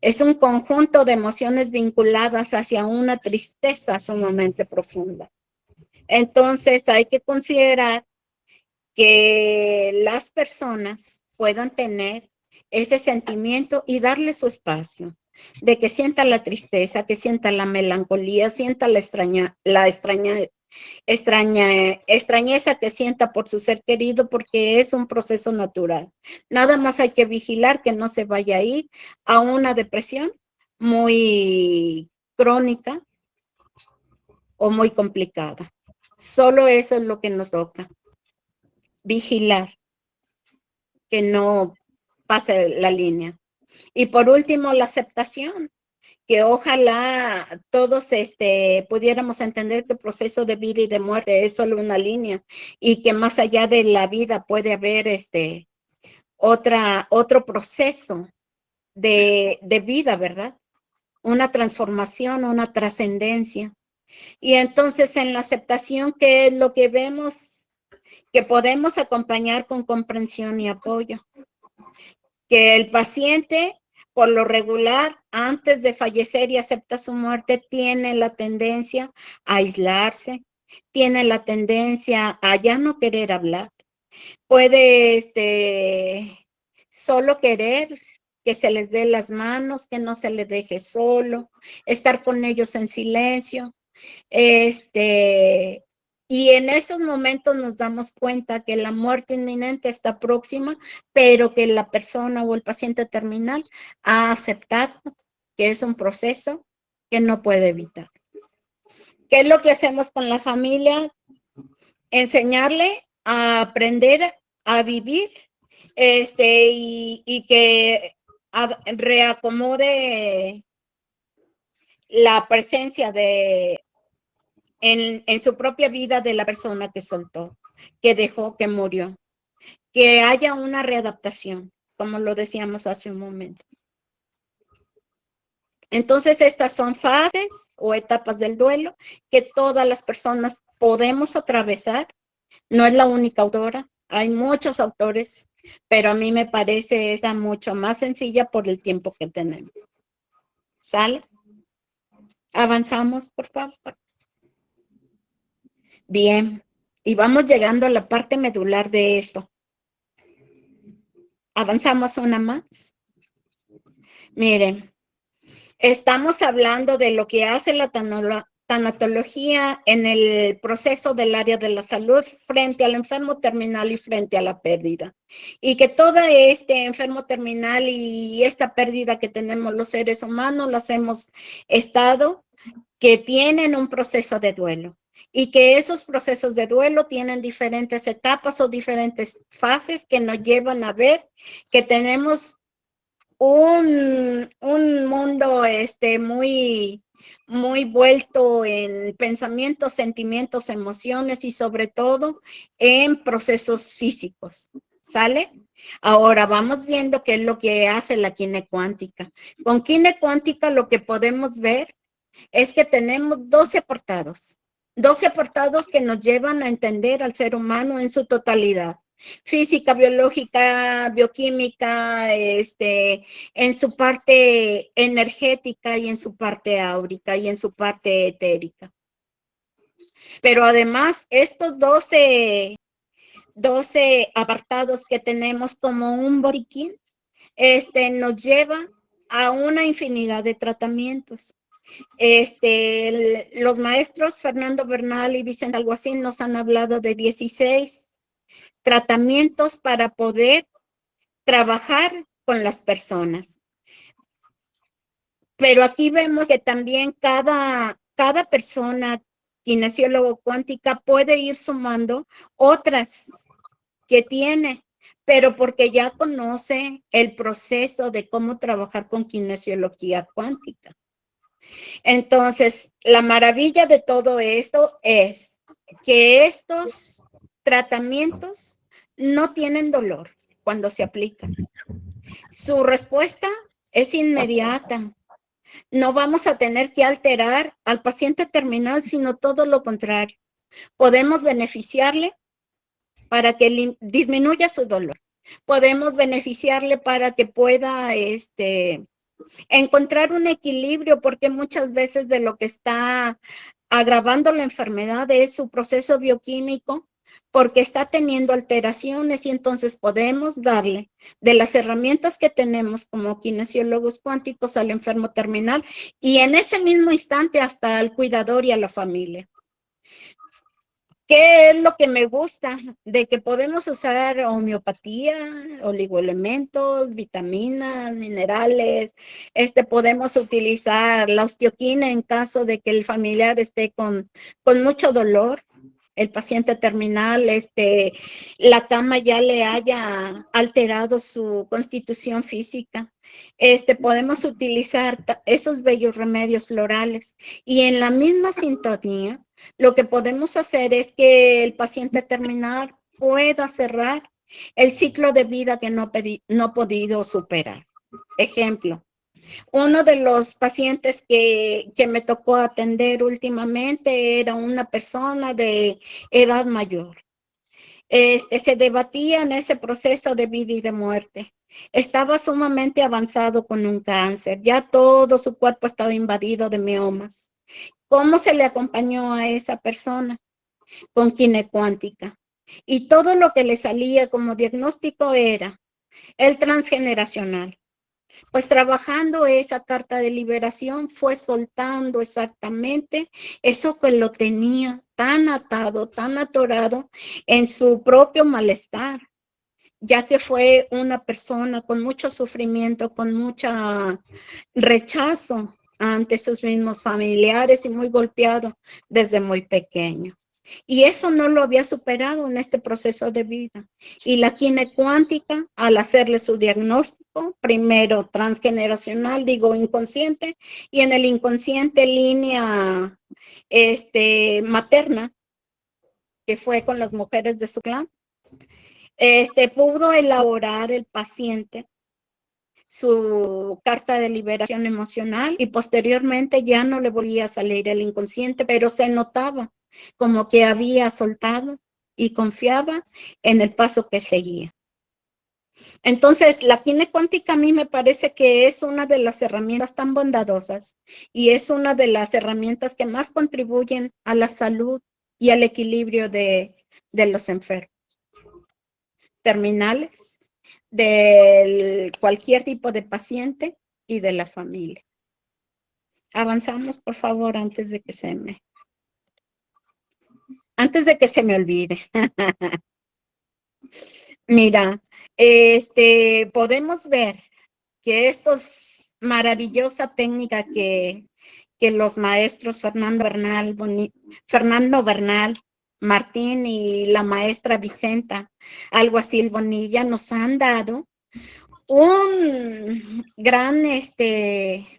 es un conjunto de emociones vinculadas hacia una tristeza sumamente profunda. Entonces hay que considerar que las personas puedan tener ese sentimiento y darle su espacio, de que sienta la tristeza, que sienta la melancolía, sienta la extrañeza que sienta por su ser querido, porque es un proceso natural. Nada más hay que vigilar que no se vaya a ir a una depresión muy crónica o muy complicada. Solo eso es lo que nos toca. Vigilar que no pase la línea. Y por último, la aceptación, que ojalá todos pudiéramos entender que el proceso de vida y de muerte es solo una línea y que más allá de la vida puede haber otro proceso de vida, ¿verdad? Una transformación, una trascendencia. Y entonces en la aceptación, ¿qué es lo que vemos? Que podemos acompañar con comprensión y apoyo. Que el paciente, por lo regular, antes de fallecer y acepta su muerte, tiene la tendencia a aislarse, tiene la tendencia a ya no querer hablar. Puede solo querer que se les dé las manos, que no se les deje solo, estar con ellos en silencio. Y en esos momentos nos damos cuenta que la muerte inminente está próxima, pero que la persona o el paciente terminal ha aceptado que es un proceso que no puede evitar. ¿Qué es lo que hacemos con la familia? Enseñarle a aprender a vivir, y que reacomode la presencia en su propia vida de la persona que soltó, que dejó, que murió. Que haya una readaptación, como lo decíamos hace un momento. Entonces, estas son fases o etapas del duelo que todas las personas podemos atravesar. No es la única autora, hay muchos autores, pero a mí me parece esa mucho más sencilla por el tiempo que tenemos. ¿Sale? Avanzamos, por favor. Bien, y vamos llegando a la parte medular de eso. Avanzamos una más. Miren, estamos hablando de lo que hace la tanatología en el proceso del área de la salud frente al enfermo terminal y frente a la pérdida. Y que todo este enfermo terminal y esta pérdida que tenemos los seres humanos las hemos estado, que tienen un proceso de duelo. Y que esos procesos de duelo tienen diferentes etapas o diferentes fases que nos llevan a ver que tenemos un mundo muy vuelto en pensamientos, sentimientos, emociones y sobre todo en procesos físicos. ¿Sale? Ahora vamos viendo qué es lo que hace la quine cuántica. Con quine cuántica lo que podemos ver es que tenemos 12 apartados. 12 apartados que nos llevan a entender al ser humano en su totalidad. Física, biológica, bioquímica, en su parte energética y en su parte áurica y en su parte etérica. Pero además, estos 12 apartados que tenemos como un botiquín, nos lleva a una infinidad de tratamientos. Los maestros Fernando Bernal y Vicente Alguacil nos han hablado de 16 tratamientos para poder trabajar con las personas. Pero aquí vemos que también cada persona kinesiólogo cuántica puede ir sumando otras que tiene, pero porque ya conoce el proceso de cómo trabajar con kinesiología cuántica. Entonces, la maravilla de todo esto es que estos tratamientos no tienen dolor cuando se aplican. Su respuesta es inmediata. No vamos a tener que alterar al paciente terminal, sino todo lo contrario. Podemos beneficiarle para que disminuya su dolor. Podemos beneficiarle para que pueda encontrar un equilibrio, porque muchas veces de lo que está agravando la enfermedad es su proceso bioquímico, porque está teniendo alteraciones y entonces podemos darle de las herramientas que tenemos como kinesiólogos cuánticos al enfermo terminal y en ese mismo instante hasta al cuidador y a la familia. ¿Qué es lo que me gusta? De que podemos usar homeopatía, oligoelementos, vitaminas, minerales. Podemos utilizar la osteoquina en caso de que el familiar esté con mucho dolor. El paciente terminal, la cama ya le haya alterado su constitución física. Podemos utilizar esos bellos remedios florales y en la misma sintonía, lo que podemos hacer es que el paciente terminal pueda cerrar el ciclo de vida que no ha podido superar. Ejemplo, uno de los pacientes que me tocó atender últimamente era una persona de edad mayor. Se debatía en ese proceso de vida y de muerte. Estaba sumamente avanzado con un cáncer. Ya todo su cuerpo estaba invadido de miomas. ¿Cómo se le acompañó a esa persona? Con quine cuántica. Y todo lo que le salía como diagnóstico era el transgeneracional. Pues trabajando esa carta de liberación fue soltando exactamente eso que lo tenía tan atado, tan atorado en su propio malestar, ya que fue una persona con mucho sufrimiento, con mucho rechazo ante sus mismos familiares y muy golpeado desde muy pequeño. Y eso no lo había superado en este proceso de vida. Y la quine cuántica, al hacerle su diagnóstico, primero transgeneracional, digo inconsciente, y en el inconsciente línea materna, que fue con las mujeres de su clan, pudo elaborar el paciente su carta de liberación emocional y posteriormente ya no le volvía a salir el inconsciente, pero se notaba como que había soltado y confiaba en el paso que seguía. Entonces, la quine cuántica a mí me parece que es una de las herramientas tan bondadosas y es una de las herramientas que más contribuyen a la salud y al equilibrio de los enfermos terminales, de cualquier tipo de paciente y de la familia. Avanzamos, por favor, antes de que se me olvide. Mira, podemos ver que esto es maravillosa técnica que los maestros Fernando Bernal, Martín y la maestra Vicenta, Alguacil Bonilla, nos han dado un gran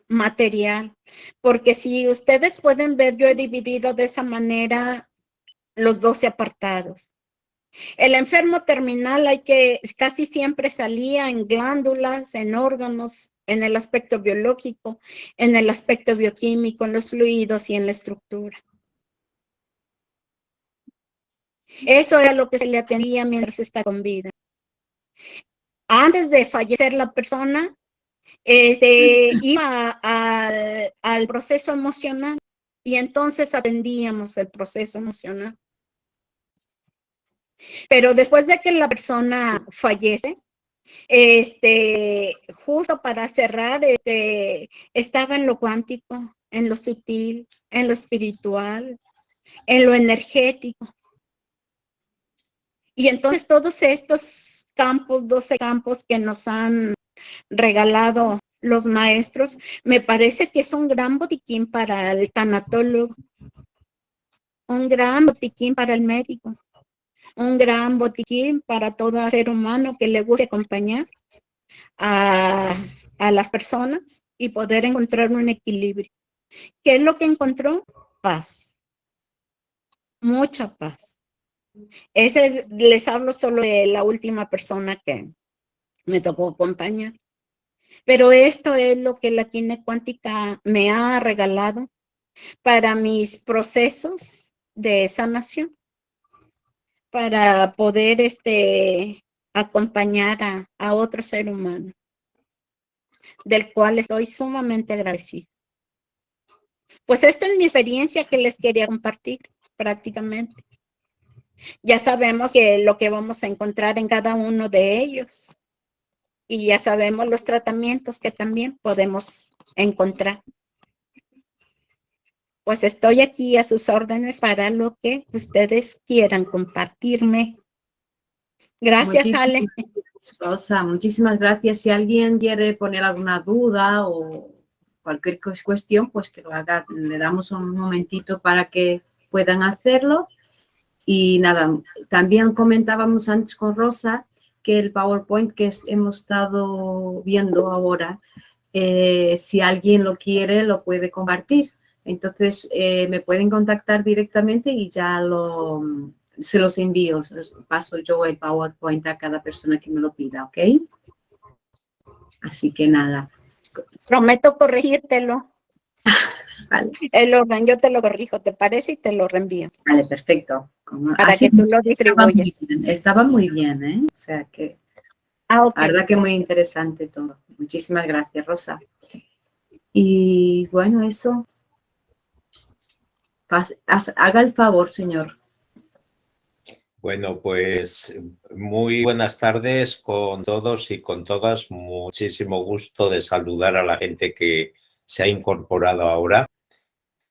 material, porque si ustedes pueden ver, yo he dividido de esa manera los 12 apartados. El enfermo terminal casi siempre salía en glándulas, en órganos, en el aspecto biológico, en el aspecto bioquímico, en los fluidos y en la estructura. Eso era lo que se le atendía mientras está con vida. Antes de fallecer la persona, iba al proceso emocional y entonces atendíamos el proceso emocional. Pero después de que la persona fallece, justo para cerrar, estaba en lo cuántico, en lo sutil, en lo espiritual, en lo energético. Y entonces todos estos campos, 12 campos que nos han regalado los maestros, me parece que es un gran botiquín para el tanatólogo, un gran botiquín para el médico, un gran botiquín para todo ser humano que le guste acompañar a las personas y poder encontrar un equilibrio. ¿Qué es lo que encontró? Paz. Mucha paz. Les hablo solo de la última persona que me tocó acompañar. Pero esto es lo que la química cuántica me ha regalado para mis procesos de sanación, para poder acompañar a otro ser humano, del cual estoy sumamente agradecida. Pues esta es mi experiencia que les quería compartir prácticamente. Ya sabemos lo que vamos a encontrar en cada uno de ellos. Y ya sabemos los tratamientos que también podemos encontrar. Pues estoy aquí a sus órdenes para lo que ustedes quieran compartirme. Gracias, Ale. Rosa, muchísimas gracias. Si alguien quiere poner alguna duda o cualquier cuestión, pues que lo haga. Le damos un momentito para que puedan hacerlo. Y nada, también comentábamos antes con Rosa que el PowerPoint que hemos estado viendo ahora, si alguien lo quiere, lo puede compartir. Entonces, me pueden contactar directamente y ya se los envío, paso yo el PowerPoint a cada persona que me lo pida, ¿ok? Así que nada. Prometo corregírtelo. Vale. El orden, yo te lo corrijo, ¿te parece? Y te lo reenvío. Vale, perfecto. Para que tú lo distribuyas. Estaba muy bien, ¿eh? O sea que, la verdad que muy interesante todo. Muchísimas gracias, Rosa. Y bueno, eso. Haga el favor, señor. Bueno, pues muy buenas tardes con todos y con todas. Muchísimo gusto de saludar a la gente que se ha incorporado ahora.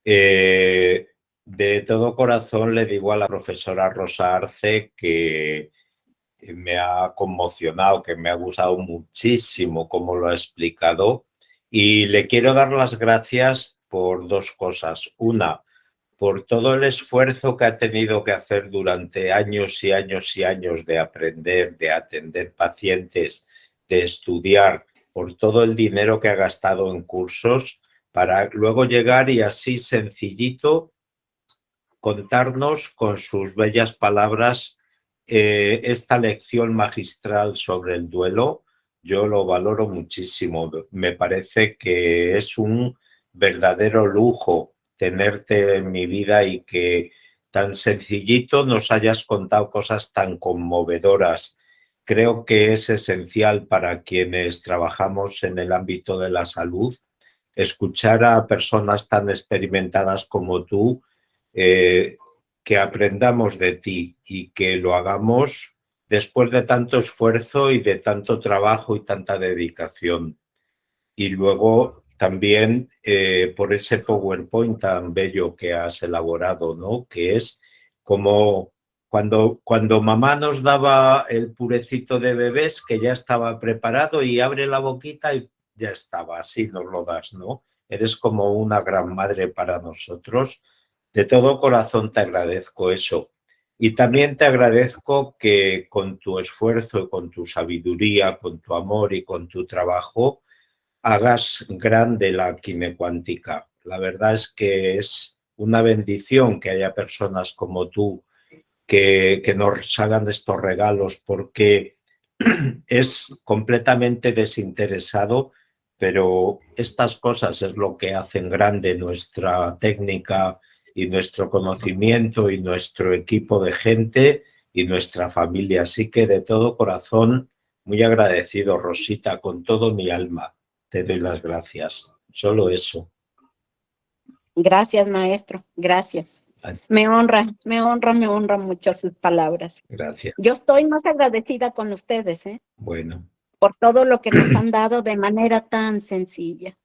De todo corazón le digo a la profesora Rosa Arce que me ha conmocionado, que me ha gustado muchísimo cómo lo ha explicado y le quiero dar las gracias por dos cosas. Una, por todo el esfuerzo que ha tenido que hacer durante años y años y años de aprender, de atender pacientes, de estudiar, por todo el dinero que ha gastado en cursos, para luego llegar y así sencillito contarnos con sus bellas palabras esta lección magistral sobre el duelo. Yo lo valoro muchísimo. Me parece que es un verdadero lujo tenerte en mi vida y que tan sencillito nos hayas contado cosas tan conmovedoras. Creo que es esencial para quienes trabajamos en el ámbito de la salud escuchar a personas tan experimentadas como tú, que aprendamos de ti y que lo hagamos después de tanto esfuerzo y de tanto trabajo y tanta dedicación. Y luego también por ese PowerPoint tan bello que has elaborado, ¿no? Que es como cuando mamá nos daba el purecito de bebés, que ya estaba preparado y abre la boquita y ya estaba, así nos lo das, ¿no? Eres como una gran madre para nosotros. De todo corazón te agradezco eso. Y también te agradezco que con tu esfuerzo, con tu sabiduría, con tu amor y con tu trabajo, hagas grande la alquimia cuántica. La verdad es que es una bendición que haya personas como tú que nos hagan estos regalos, porque es completamente desinteresado, pero estas cosas es lo que hacen grande nuestra técnica y nuestro conocimiento y nuestro equipo de gente y nuestra familia. Así que de todo corazón, muy agradecido, Rosita, con todo mi alma. Te doy las gracias. Solo eso. Gracias, maestro. Gracias. Me honra mucho sus palabras. Gracias. Yo estoy más agradecida con ustedes, Bueno, por todo lo que nos han dado de manera tan sencilla.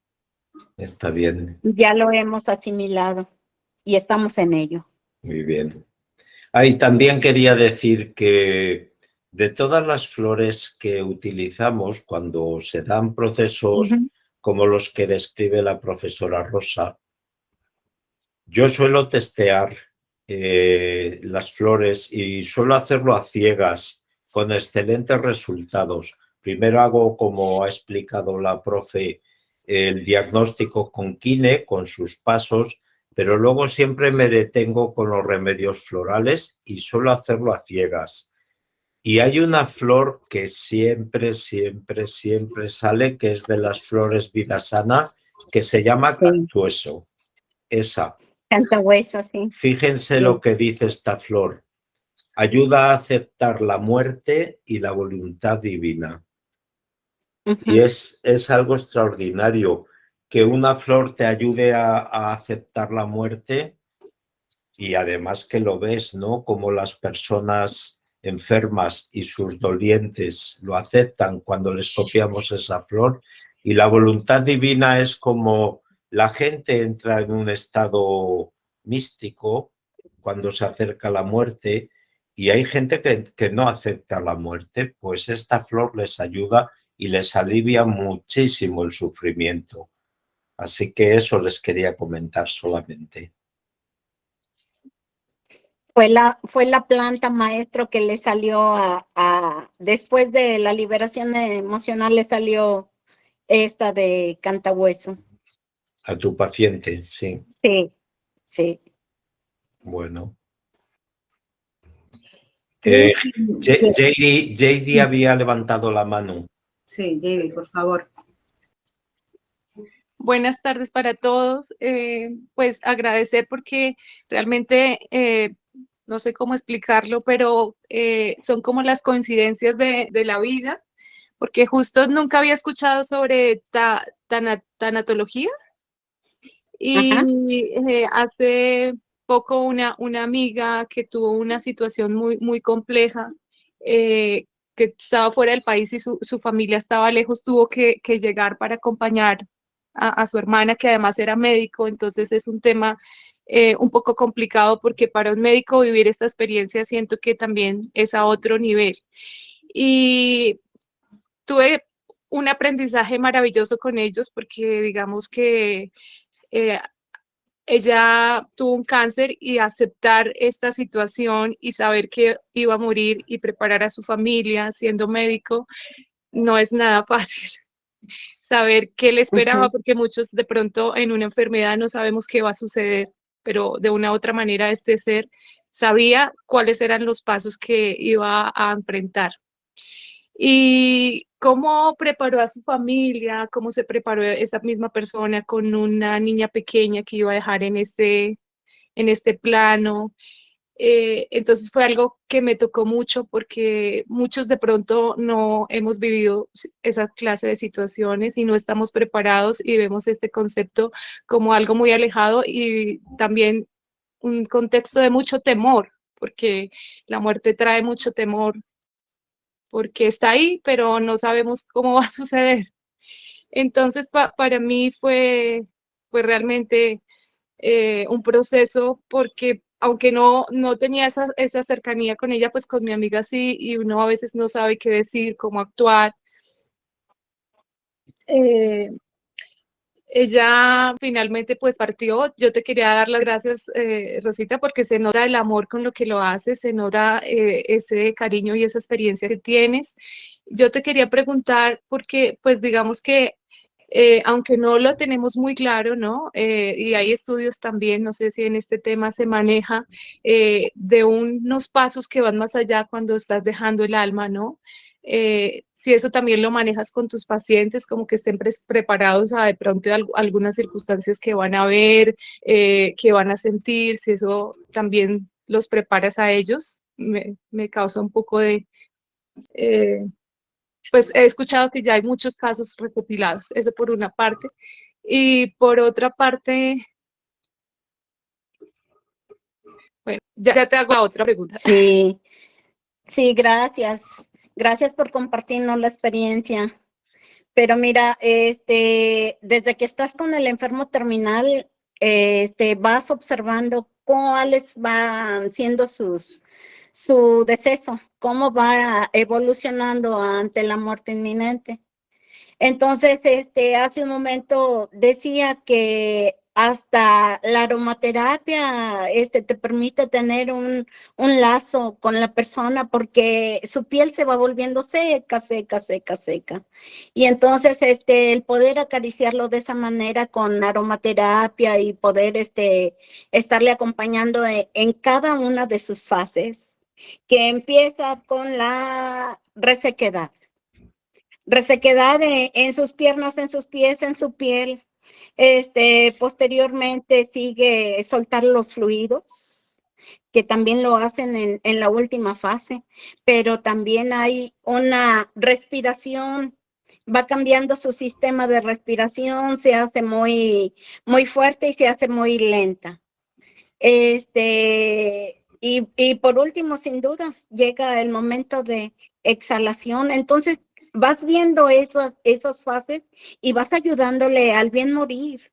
está bien. Ya lo hemos asimilado y estamos en ello. Muy bien. Y también quería decir que de todas las flores que utilizamos cuando se dan procesos como los que describe la profesora Rosa, yo suelo testear las flores y suelo hacerlo a ciegas, con excelentes resultados. Primero hago, como ha explicado la profe, el diagnóstico con Kine, con sus pasos, pero luego siempre me detengo con los remedios florales y suelo hacerlo a ciegas. Y hay una flor que siempre sale, que es de las flores vida sana, que se llama cantueso. Esa. Cantahueso, sí. Fíjense lo que dice esta flor. Ayuda a aceptar la muerte y la voluntad divina. Y es algo extraordinario que una flor te ayude a aceptar la muerte, y además que lo ves, ¿no? Como las personas enfermas y sus dolientes lo aceptan cuando les copiamos esa flor. Y la voluntad divina es como la gente entra en un estado místico cuando se acerca la muerte, y hay gente que no acepta la muerte, pues esta flor les ayuda y les alivia muchísimo el sufrimiento. Así que eso les quería comentar solamente. Fue la planta, maestro, que le salió después de la liberación emocional, le salió esta de cantahueso. A tu paciente, sí. Sí, sí. Bueno. Sí, JD había levantado la mano. Sí, JD, por favor. Buenas tardes para todos. Pues agradecer porque realmente no sé cómo explicarlo, pero son como las coincidencias de la vida, porque justo nunca había escuchado sobre tanatología y hace poco una amiga que tuvo una situación muy compleja, que estaba fuera del país y su familia estaba lejos, tuvo que llegar para acompañar a su hermana, que además era médico. Entonces es un tema un poco complicado, porque para un médico vivir esta experiencia siento que también es a otro nivel. Y tuve un aprendizaje maravilloso con ellos, porque digamos que ella tuvo un cáncer, y aceptar esta situación y saber que iba a morir y preparar a su familia siendo médico no es nada fácil. Saber qué le esperaba, porque muchos de pronto en una enfermedad no sabemos qué va a suceder, pero de una u otra manera este ser sabía cuáles eran los pasos que iba a enfrentar. Y cómo preparó a su familia, cómo se preparó esa misma persona con una niña pequeña que iba a dejar en este plano. Entonces fue algo que me tocó mucho, porque muchos de pronto no hemos vivido esa clase de situaciones y no estamos preparados, y vemos este concepto como algo muy alejado, y también un contexto de mucho temor, porque la muerte trae mucho temor, porque está ahí, pero no sabemos cómo va a suceder. Entonces, para mí fue realmente un proceso porque aunque no tenía esa cercanía con ella, pues con mi amiga sí, y uno a veces no sabe qué decir, cómo actuar. Eh, Ella finalmente pues partió. Yo te quería dar las gracias, Rosita, porque se nota el amor con lo que lo haces, se nota ese cariño y esa experiencia que tienes. Yo te quería preguntar, porque pues digamos que aunque no lo tenemos muy claro, ¿no? Y hay estudios también, no sé si en este tema se maneja de unos pasos que van más allá cuando estás dejando el alma, ¿no? Si eso también lo manejas con tus pacientes, como que estén preparados a de pronto algunas circunstancias que van a ver, que van a sentir, si eso también los preparas a ellos, me causa un poco de... eh, pues he escuchado que ya hay muchos casos recopilados, eso por una parte. Y por otra parte, bueno, ya te hago la otra pregunta. Sí, sí, gracias. Gracias por compartirnos la experiencia. Pero mira, desde que estás con el enfermo terminal, vas observando cuáles van siendo su deceso, cómo va evolucionando ante la muerte inminente. Entonces, hace un momento decía que hasta la aromaterapia, te permite tener un lazo con la persona porque su piel se va volviendo seca, seca, seca, seca. Y entonces, el poder acariciarlo de esa manera con aromaterapia y poder, estarle acompañando en cada una de sus fases, que empieza con la resequedad. Resequedad en sus piernas, en sus pies, en su piel. Posteriormente sigue soltar los fluidos, que también lo hacen en la última fase, pero también hay una respiración, va cambiando su sistema de respiración, se hace muy, muy fuerte y se hace muy lenta. Y por último, sin duda, llega el momento de exhalación. Entonces, vas viendo esas fases y vas ayudándole al bien morir,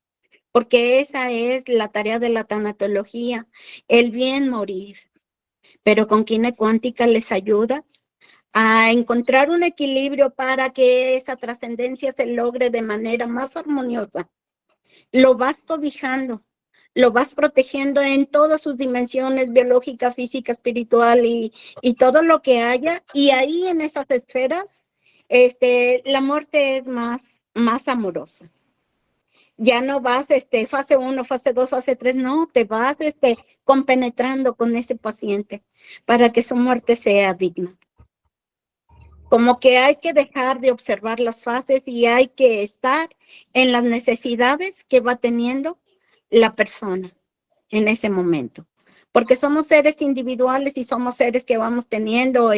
porque esa es la tarea de la tanatología, el bien morir. Pero con Kine Cuántica les ayudas a encontrar un equilibrio para que esa trascendencia se logre de manera más armoniosa. Lo vas cobijando, lo vas protegiendo en todas sus dimensiones, biológica, física, espiritual y todo lo que haya. Y ahí en esas esferas, la muerte es más amorosa. Ya no vas, fase 1, fase 2, fase 3, no, te vas, compenetrando con ese paciente para que su muerte sea digna. Como que hay que dejar de observar las fases y hay que estar en las necesidades que va teniendo la persona en ese momento. Porque somos seres individuales y somos seres que vamos teniendo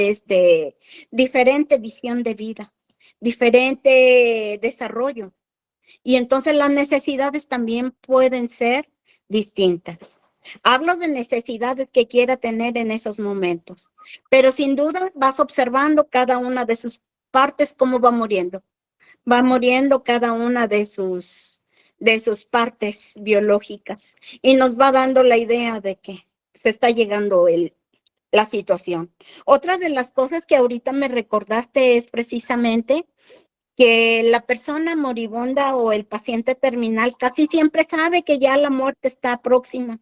diferente visión de vida, diferente desarrollo. Y entonces las necesidades también pueden ser distintas. Hablo de necesidades que quiera tener en esos momentos, pero sin duda vas observando cada una de sus partes cómo va muriendo. Va muriendo cada una de sus partes biológicas y nos va dando la idea de que se está llegando la situación. Otra de las cosas que ahorita me recordaste es precisamente que la persona moribunda o el paciente terminal casi siempre sabe que ya la muerte está próxima,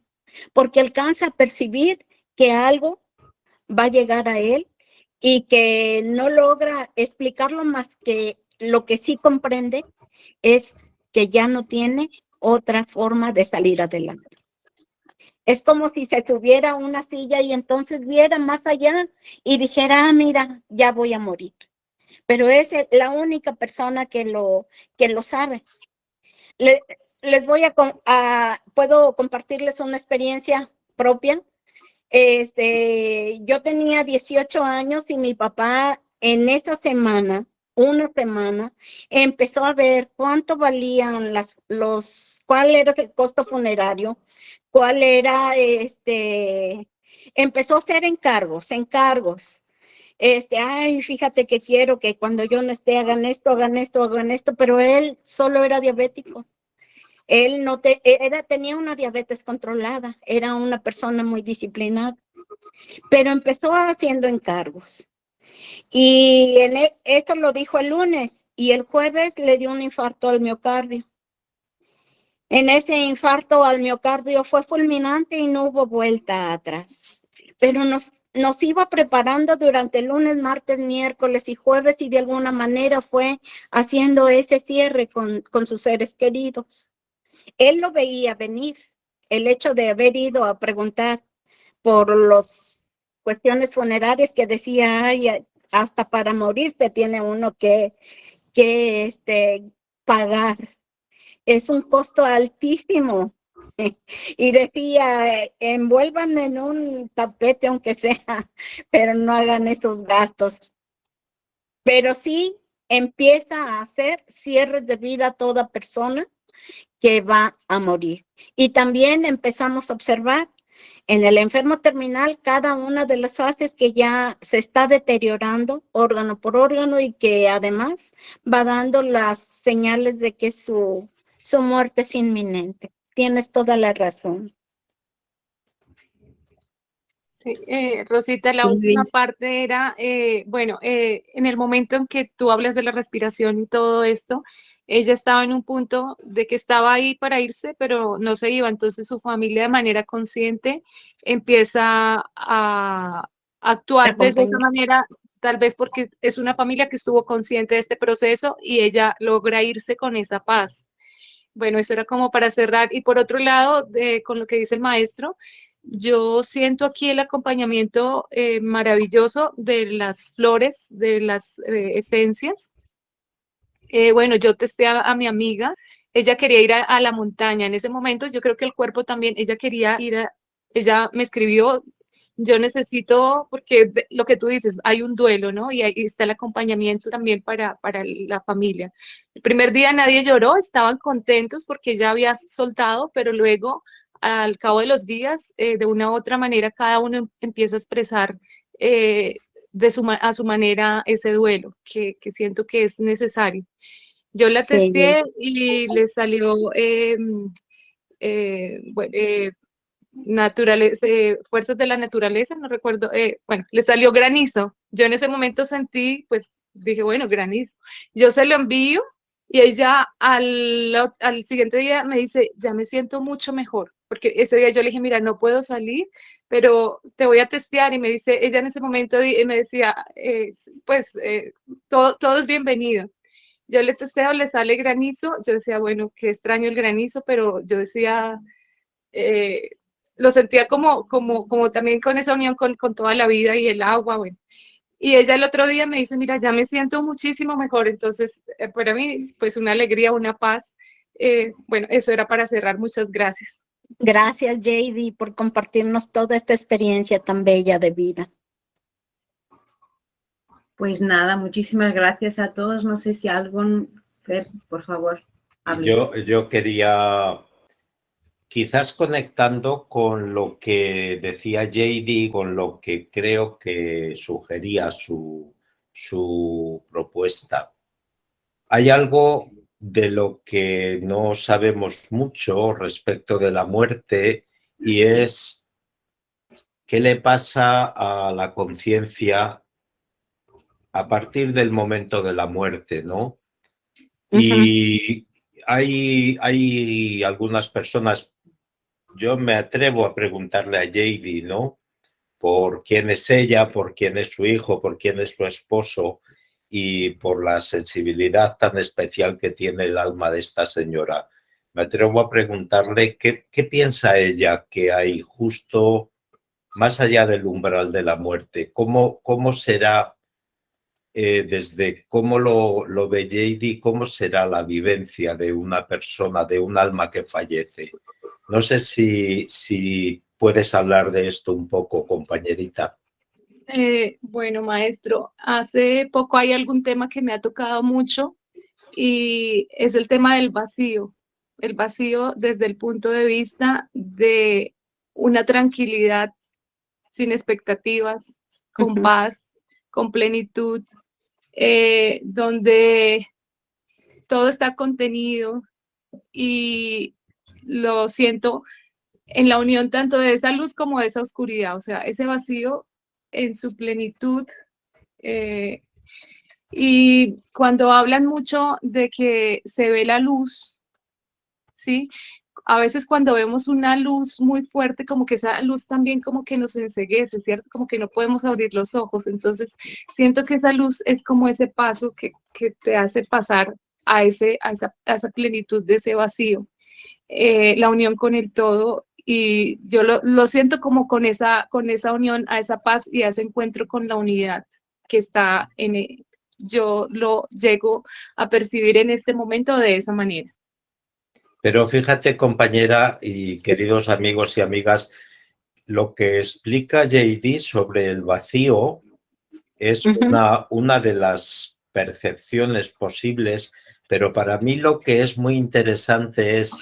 porque alcanza a percibir que algo va a llegar a él y que no logra explicarlo más que lo que sí comprende es que ya no tiene otra forma de salir adelante. Es como si se subiera a una silla y entonces viera más allá y dijera, mira, ya voy a morir. Pero es la única persona que lo sabe. Les voy puedo compartirles una experiencia propia. Yo tenía 18 años y mi papá en esa semana, una semana, empezó a ver cuánto valían cuál era el costo funerario, cuál era, empezó a hacer encargos. Ay, fíjate que quiero que cuando yo no esté hagan esto, hagan esto, hagan esto, pero él solo era diabético. Él no tenía una diabetes controlada, era una persona muy disciplinada, pero empezó haciendo encargos. Y esto lo dijo el lunes y el jueves le dio un infarto al miocardio. En ese infarto al miocardio fue fulminante y no hubo vuelta atrás. Pero nos iba preparando durante el lunes, martes, miércoles y jueves y de alguna manera fue haciendo ese cierre con sus seres queridos. Él lo veía venir. El hecho de haber ido a preguntar por las cuestiones funerarias que decía, ay, hasta para morirse tiene uno que pagar. Es un costo altísimo. Y decía, envuélvanme en un tapete aunque sea, pero no hagan esos gastos. Pero sí empieza a hacer cierres de vida a toda persona que va a morir. Y también empezamos a observar en el enfermo terminal cada una de las fases que ya se está deteriorando órgano por órgano y que además va dando las señales de que su muerte es inminente. Tienes toda la razón. Sí, Rosita, la última parte era, bueno, en el momento en que tú hablas de la respiración y todo esto, ella estaba en un punto de que estaba ahí para irse, pero no se iba. Entonces su familia de manera consciente empieza a actuar de esa manera, tal vez porque es una familia que estuvo consciente de este proceso y ella logra irse con esa paz. Bueno, eso era como para cerrar. Y por otro lado, con lo que dice el maestro, yo siento aquí el acompañamiento maravilloso de las flores, de las esencias. Bueno, yo testé a mi amiga, ella quería ir a la montaña. En ese momento yo creo que el cuerpo también, ella quería ir ella me escribió, yo necesito, porque lo que tú dices, hay un duelo, ¿no? Y ahí está el acompañamiento también para la familia. El primer día nadie lloró, estaban contentos porque ya había soltado, pero luego, al cabo de los días, de una u otra manera, cada uno empieza a expresar a su manera ese duelo, que siento que es necesario. Yo la testé y le salió bueno, fuerzas de la naturaleza, no recuerdo, bueno, le salió granizo. Yo en ese momento sentí, pues dije, bueno, granizo. Yo se lo envío y ella al siguiente día me dice, ya me siento mucho mejor, porque ese día yo le dije, mira, no puedo salir, pero te voy a testear. Y me dice, ella en ese momento me decía, pues todo es bienvenido. Yo le testeo, le sale granizo, yo decía, bueno, qué extraño el granizo, pero yo decía, lo sentía como también con esa unión con toda la vida y el agua, bueno. Y ella el otro día me dice, mira, ya me siento muchísimo mejor. Entonces, para mí, pues una alegría, una paz. Bueno, eso era para cerrar. Muchas gracias. Gracias, JD, por compartirnos toda esta experiencia tan bella de vida. Pues nada, muchísimas gracias a todos. No sé si algo, Fer, por favor, hable. Yo quería, quizás conectando con lo que decía JD, con lo que creo que sugería su propuesta. Hay algo de lo que no sabemos mucho respecto de la muerte y es qué le pasa a la conciencia a partir del momento de la muerte, ¿no? Y hay algunas personas, yo me atrevo a preguntarle a JD, ¿no? Por quién es ella, por quién es su hijo, por quién es su esposo y por la sensibilidad tan especial que tiene el alma de esta señora. Me atrevo a preguntarle qué piensa ella que hay justo más allá del umbral de la muerte. ¿Cómo será, desde cómo lo ve JD, cómo será la vivencia de una persona, de un alma que fallece? No sé si puedes hablar de esto un poco, compañerita. Bueno, maestro, hace poco hay algún tema que me ha tocado mucho y es el tema del vacío. El vacío desde el punto de vista de una tranquilidad sin expectativas, con paz, con plenitud, donde todo está contenido y lo siento en la unión tanto de esa luz como de esa oscuridad, o sea, ese vacío en su plenitud. Y cuando hablan mucho de que se ve la luz, ¿sí? A veces cuando vemos una luz muy fuerte, como que esa luz también como que nos enceguece, ¿cierto? Como que no podemos abrir los ojos. Entonces, siento que esa luz es como ese paso que te hace pasar a esa plenitud de ese vacío, la unión con el todo. Y yo lo siento como con esa unión, a esa paz y a ese encuentro con la unidad que está yo lo llego a percibir en este momento de esa manera. Pero fíjate, compañera y Sí. queridos amigos y amigas, lo que explica JD sobre el vacío es una de las percepciones posibles, pero para mí lo que es muy interesante es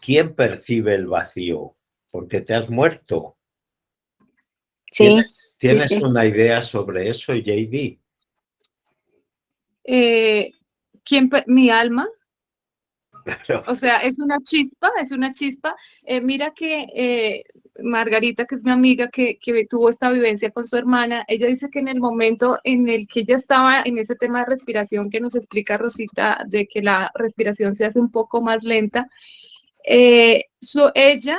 quién percibe el vacío, porque te has muerto. Sí, sí, ¿Tienes sí. una idea sobre eso, JD? Mi alma. Claro. O sea, es una chispa, es una chispa. Mira que Margarita, que es mi amiga, que tuvo esta vivencia con su hermana, ella dice que en el momento en el que ella estaba en ese tema de respiración que nos explica Rosita, de que la respiración se hace un poco más lenta, ella,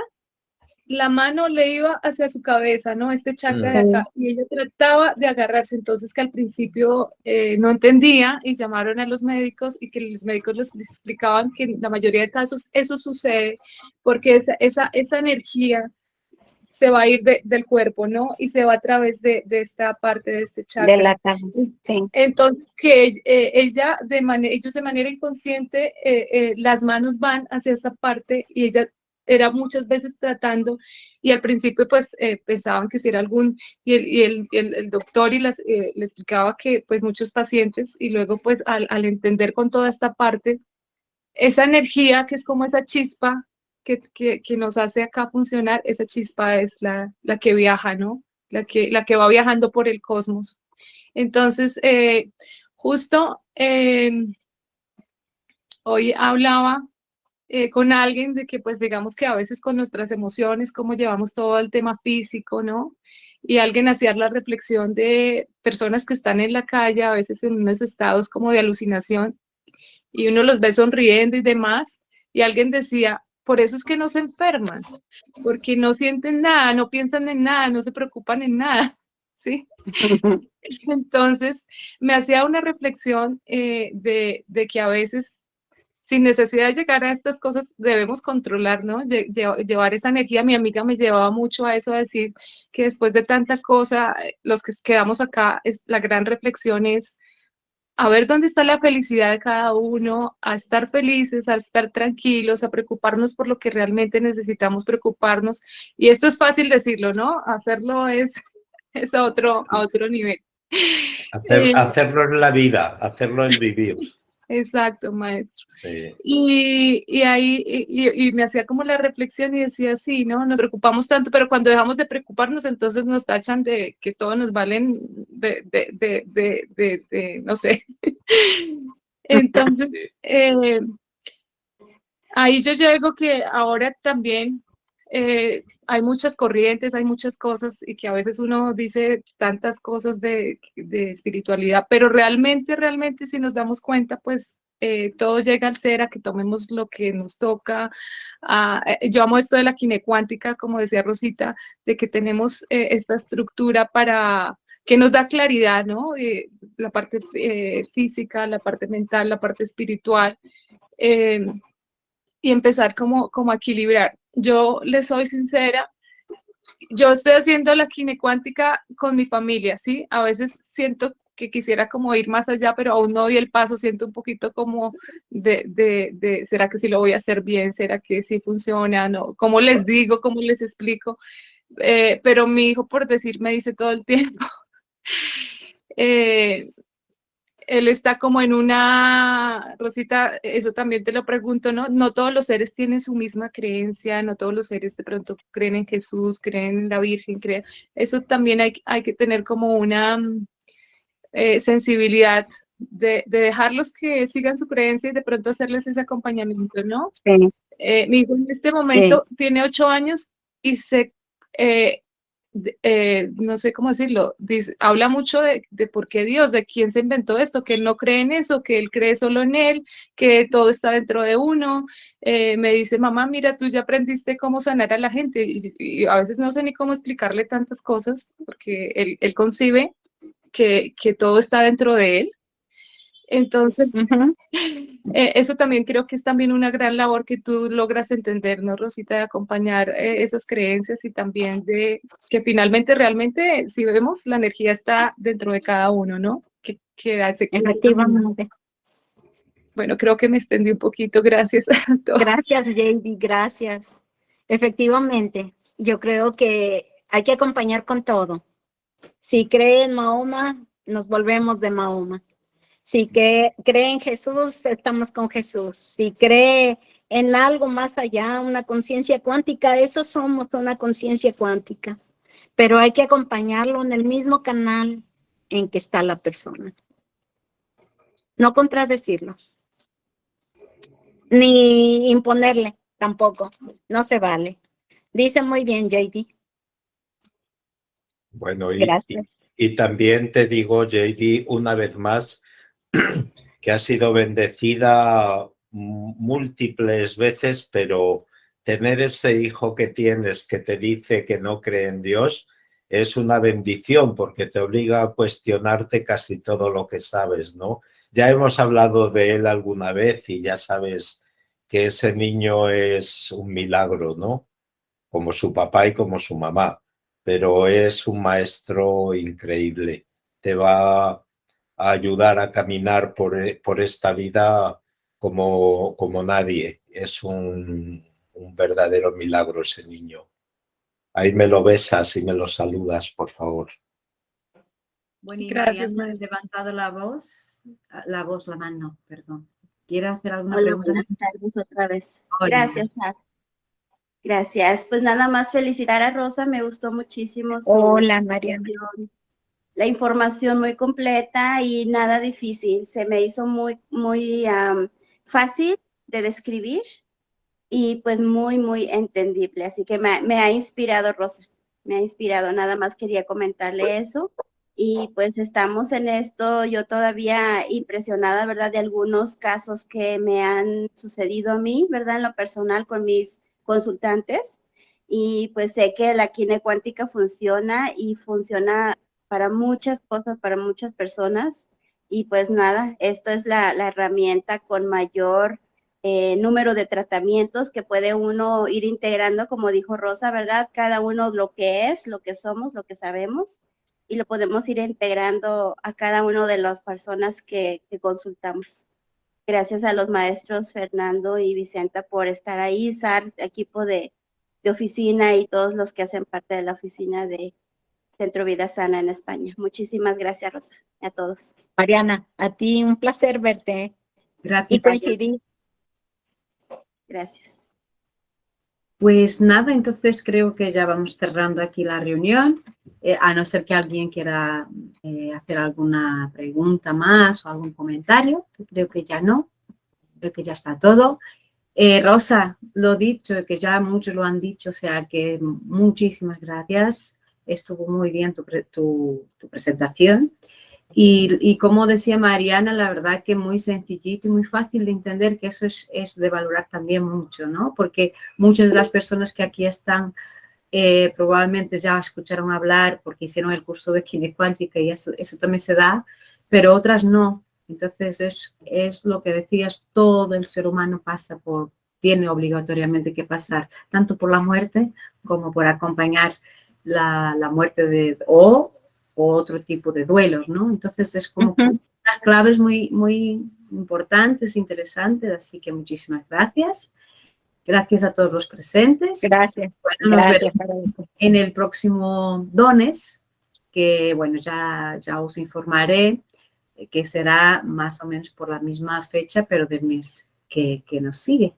la mano le iba hacia su cabeza, ¿no? Este chakra de acá, y ella trataba de agarrarse, entonces que al principio no entendía y llamaron a los médicos y que los médicos les explicaban que en la mayoría de casos eso sucede porque esa energía se va a ir del cuerpo, ¿no? Y se va a través de esta parte de este De chakra. la cabeza, sí. Entonces, que ellos de manera inconsciente, las manos van hacia esa parte y ella era muchas veces tratando y al principio pues pensaban que si era el doctor le explicaba que pues muchos pacientes y luego pues al entender con toda esta parte, esa energía que es como esa chispa que nos hace acá funcionar, esa chispa es la que viaja, ¿no? La que va viajando por el cosmos. Entonces, justo hoy hablaba con alguien de que, pues, digamos que a veces con nuestras emociones, cómo llevamos todo el tema físico, ¿no? Y alguien hacía la reflexión de personas que están en la calle, a veces en unos estados como de alucinación, y uno los ve sonriendo y demás, y alguien decía, por eso es que no se enferman, porque no sienten nada, no piensan en nada, no se preocupan en nada, ¿sí? Entonces, me hacía una reflexión de que a veces, sin necesidad de llegar a estas cosas, debemos controlar, ¿no? Llevar esa energía. Mi amiga me llevaba mucho a eso, a decir que después de tanta cosa, los que quedamos acá, la gran reflexión es a ver dónde está la felicidad de cada uno, a estar felices, a estar tranquilos, a preocuparnos por lo que realmente necesitamos preocuparnos. Y esto es fácil decirlo, ¿no? Hacerlo es a otro nivel. Hacerlo en la vida, hacerlo en vivir. Exacto, maestro. Sí. Y ahí me hacía como la reflexión y decía, sí, ¿no? Nos preocupamos tanto, pero cuando dejamos de preocuparnos, entonces nos tachan de que todos nos valen no sé. Entonces, Sí. ahí yo llego que ahora también hay muchas corrientes, hay muchas cosas y que a veces uno dice tantas cosas de espiritualidad, pero realmente si nos damos cuenta, pues todo llega al ser, a que tomemos lo que nos toca. Yo amo esto de la kinecuántica, como decía Rosita, de que tenemos esta estructura para que nos da claridad, ¿no? La parte física, la parte mental, la parte espiritual. eh, y empezar como a equilibrar. Yo les soy sincera, yo estoy haciendo la kinecuántica con mi familia, ¿sí? A veces siento que quisiera como ir más allá, pero aún no doy el paso, siento un poquito como ¿será que sí lo voy a hacer bien? ¿Será que sí funciona? ¿No? ¿Cómo les digo? ¿Cómo les explico? Pero mi hijo, por decir, me dice todo el tiempo, él está como en una, Rosita, eso también te lo pregunto, ¿no? No todos los seres tienen su misma creencia, no todos los seres de pronto creen en Jesús, creen en la Virgen, creen, eso también hay que tener como sensibilidad de dejarlos que sigan su creencia y de pronto hacerles ese acompañamiento, ¿no? Sí, Mi hijo en este momento tiene 8 años y no sé cómo decirlo, habla mucho de por qué Dios, de quién se inventó esto, que él no cree en eso, que él cree solo en él, que todo está dentro de uno. Me dice, mamá, mira, tú ya aprendiste cómo sanar a la gente, y a veces no sé ni cómo explicarle tantas cosas, porque él concibe que todo está dentro de él. Entonces, eso también creo que es también una gran labor que tú logras entender, ¿no, Rosita? De acompañar esas creencias y también de que finalmente, realmente, si vemos, la energía está dentro de cada uno, ¿no? Que hace que... efectivamente. Bueno, creo que me extendí un poquito, gracias a todos. Gracias, JD, gracias. Efectivamente, yo creo que hay que acompañar con todo. Si cree en Mahoma, nos volvemos de Mahoma. Si cree en Jesús, estamos con Jesús. Si cree en algo más allá, una conciencia cuántica, eso somos, una conciencia cuántica. Pero hay que acompañarlo en el mismo canal en que está la persona. No contradecirlo. Ni imponerle tampoco. No se vale. Dice muy bien, JD. Bueno, Gracias. y también te digo, JD, una vez más, que has sido bendecida múltiples veces, pero tener ese hijo que tienes que te dice que no cree en Dios es una bendición porque te obliga a cuestionarte casi todo lo que sabes, ¿no? Ya hemos hablado de él alguna vez y ya sabes que ese niño es un milagro, ¿no? Como su papá y como su mamá, pero es un maestro increíble. Te va a ayudar a caminar por esta vida como nadie. Es un verdadero milagro ese niño. Ahí me lo besas y me lo saludas, por favor. Bueno, y Gracias, Mariana ha maestra. levantado la mano, perdón. ¿Quiere hacer alguna Hola, pregunta? buenas tardes otra vez. Hola. Gracias, Sara. Gracias. Pues nada más felicitar a Rosa, me gustó muchísimo Hola, Mariana. la información muy completa y nada difícil. Se me hizo muy fácil de describir y pues muy entendible. Así que me ha inspirado, Rosa. Me ha inspirado. Nada más quería comentarle eso. Y pues estamos en esto, yo todavía impresionada, ¿verdad? De algunos casos que me han sucedido a mí, ¿verdad? En lo personal con mis consultantes. Y pues sé que la química cuántica funciona y funciona para muchas cosas, para muchas personas. Y pues nada, esto es la herramienta con mayor número de tratamientos que puede uno ir integrando, como dijo Rosa, ¿verdad? Cada uno lo que es, lo que somos, lo que sabemos, y lo podemos ir integrando a cada una de las personas que consultamos. Gracias a los maestros Fernando y Vicenta por estar ahí, SAR, equipo de oficina y todos los que hacen parte de la oficina de Centro Vida Sana en España. Muchísimas gracias, Rosa, a todos. Mariana, a ti un placer verte Gracias. y coincidir. Gracias. Pues nada, entonces creo que ya vamos cerrando aquí la reunión, a no ser que alguien quiera hacer alguna pregunta más o algún comentario, que creo que ya no, creo que ya está todo. Rosa, lo dicho, que ya muchos lo han dicho, o sea que muchísimas gracias, estuvo muy bien tu presentación. Y como decía Mariana, la verdad que muy sencillito y muy fácil de entender, que eso es de valorar también mucho, ¿no? Porque muchas de las personas que aquí están probablemente ya escucharon hablar porque hicieron el curso de química cuántica y eso también se da, pero otras no. Entonces es lo que decías, todo el ser humano tiene obligatoriamente que pasar, tanto por la muerte como por acompañar la muerte o otro tipo de duelos, ¿no? Entonces es como unas claves muy importantes, interesantes, así que muchísimas gracias. Gracias a todos los presentes. Gracias. Bueno, nos Gracias. veremos en el próximo Dones, que bueno, ya os informaré que será más o menos por la misma fecha, pero del mes que nos sigue,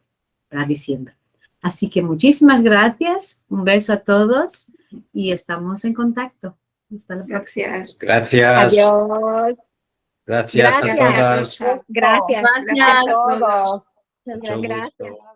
para diciembre. Así que muchísimas gracias, un beso a todos y estamos en contacto. Hasta la próxima. Gracias. Gracias. Adiós. Gracias a Gracias. todas. Gracias. Gracias. a todos. Mucho Gracias. gusto.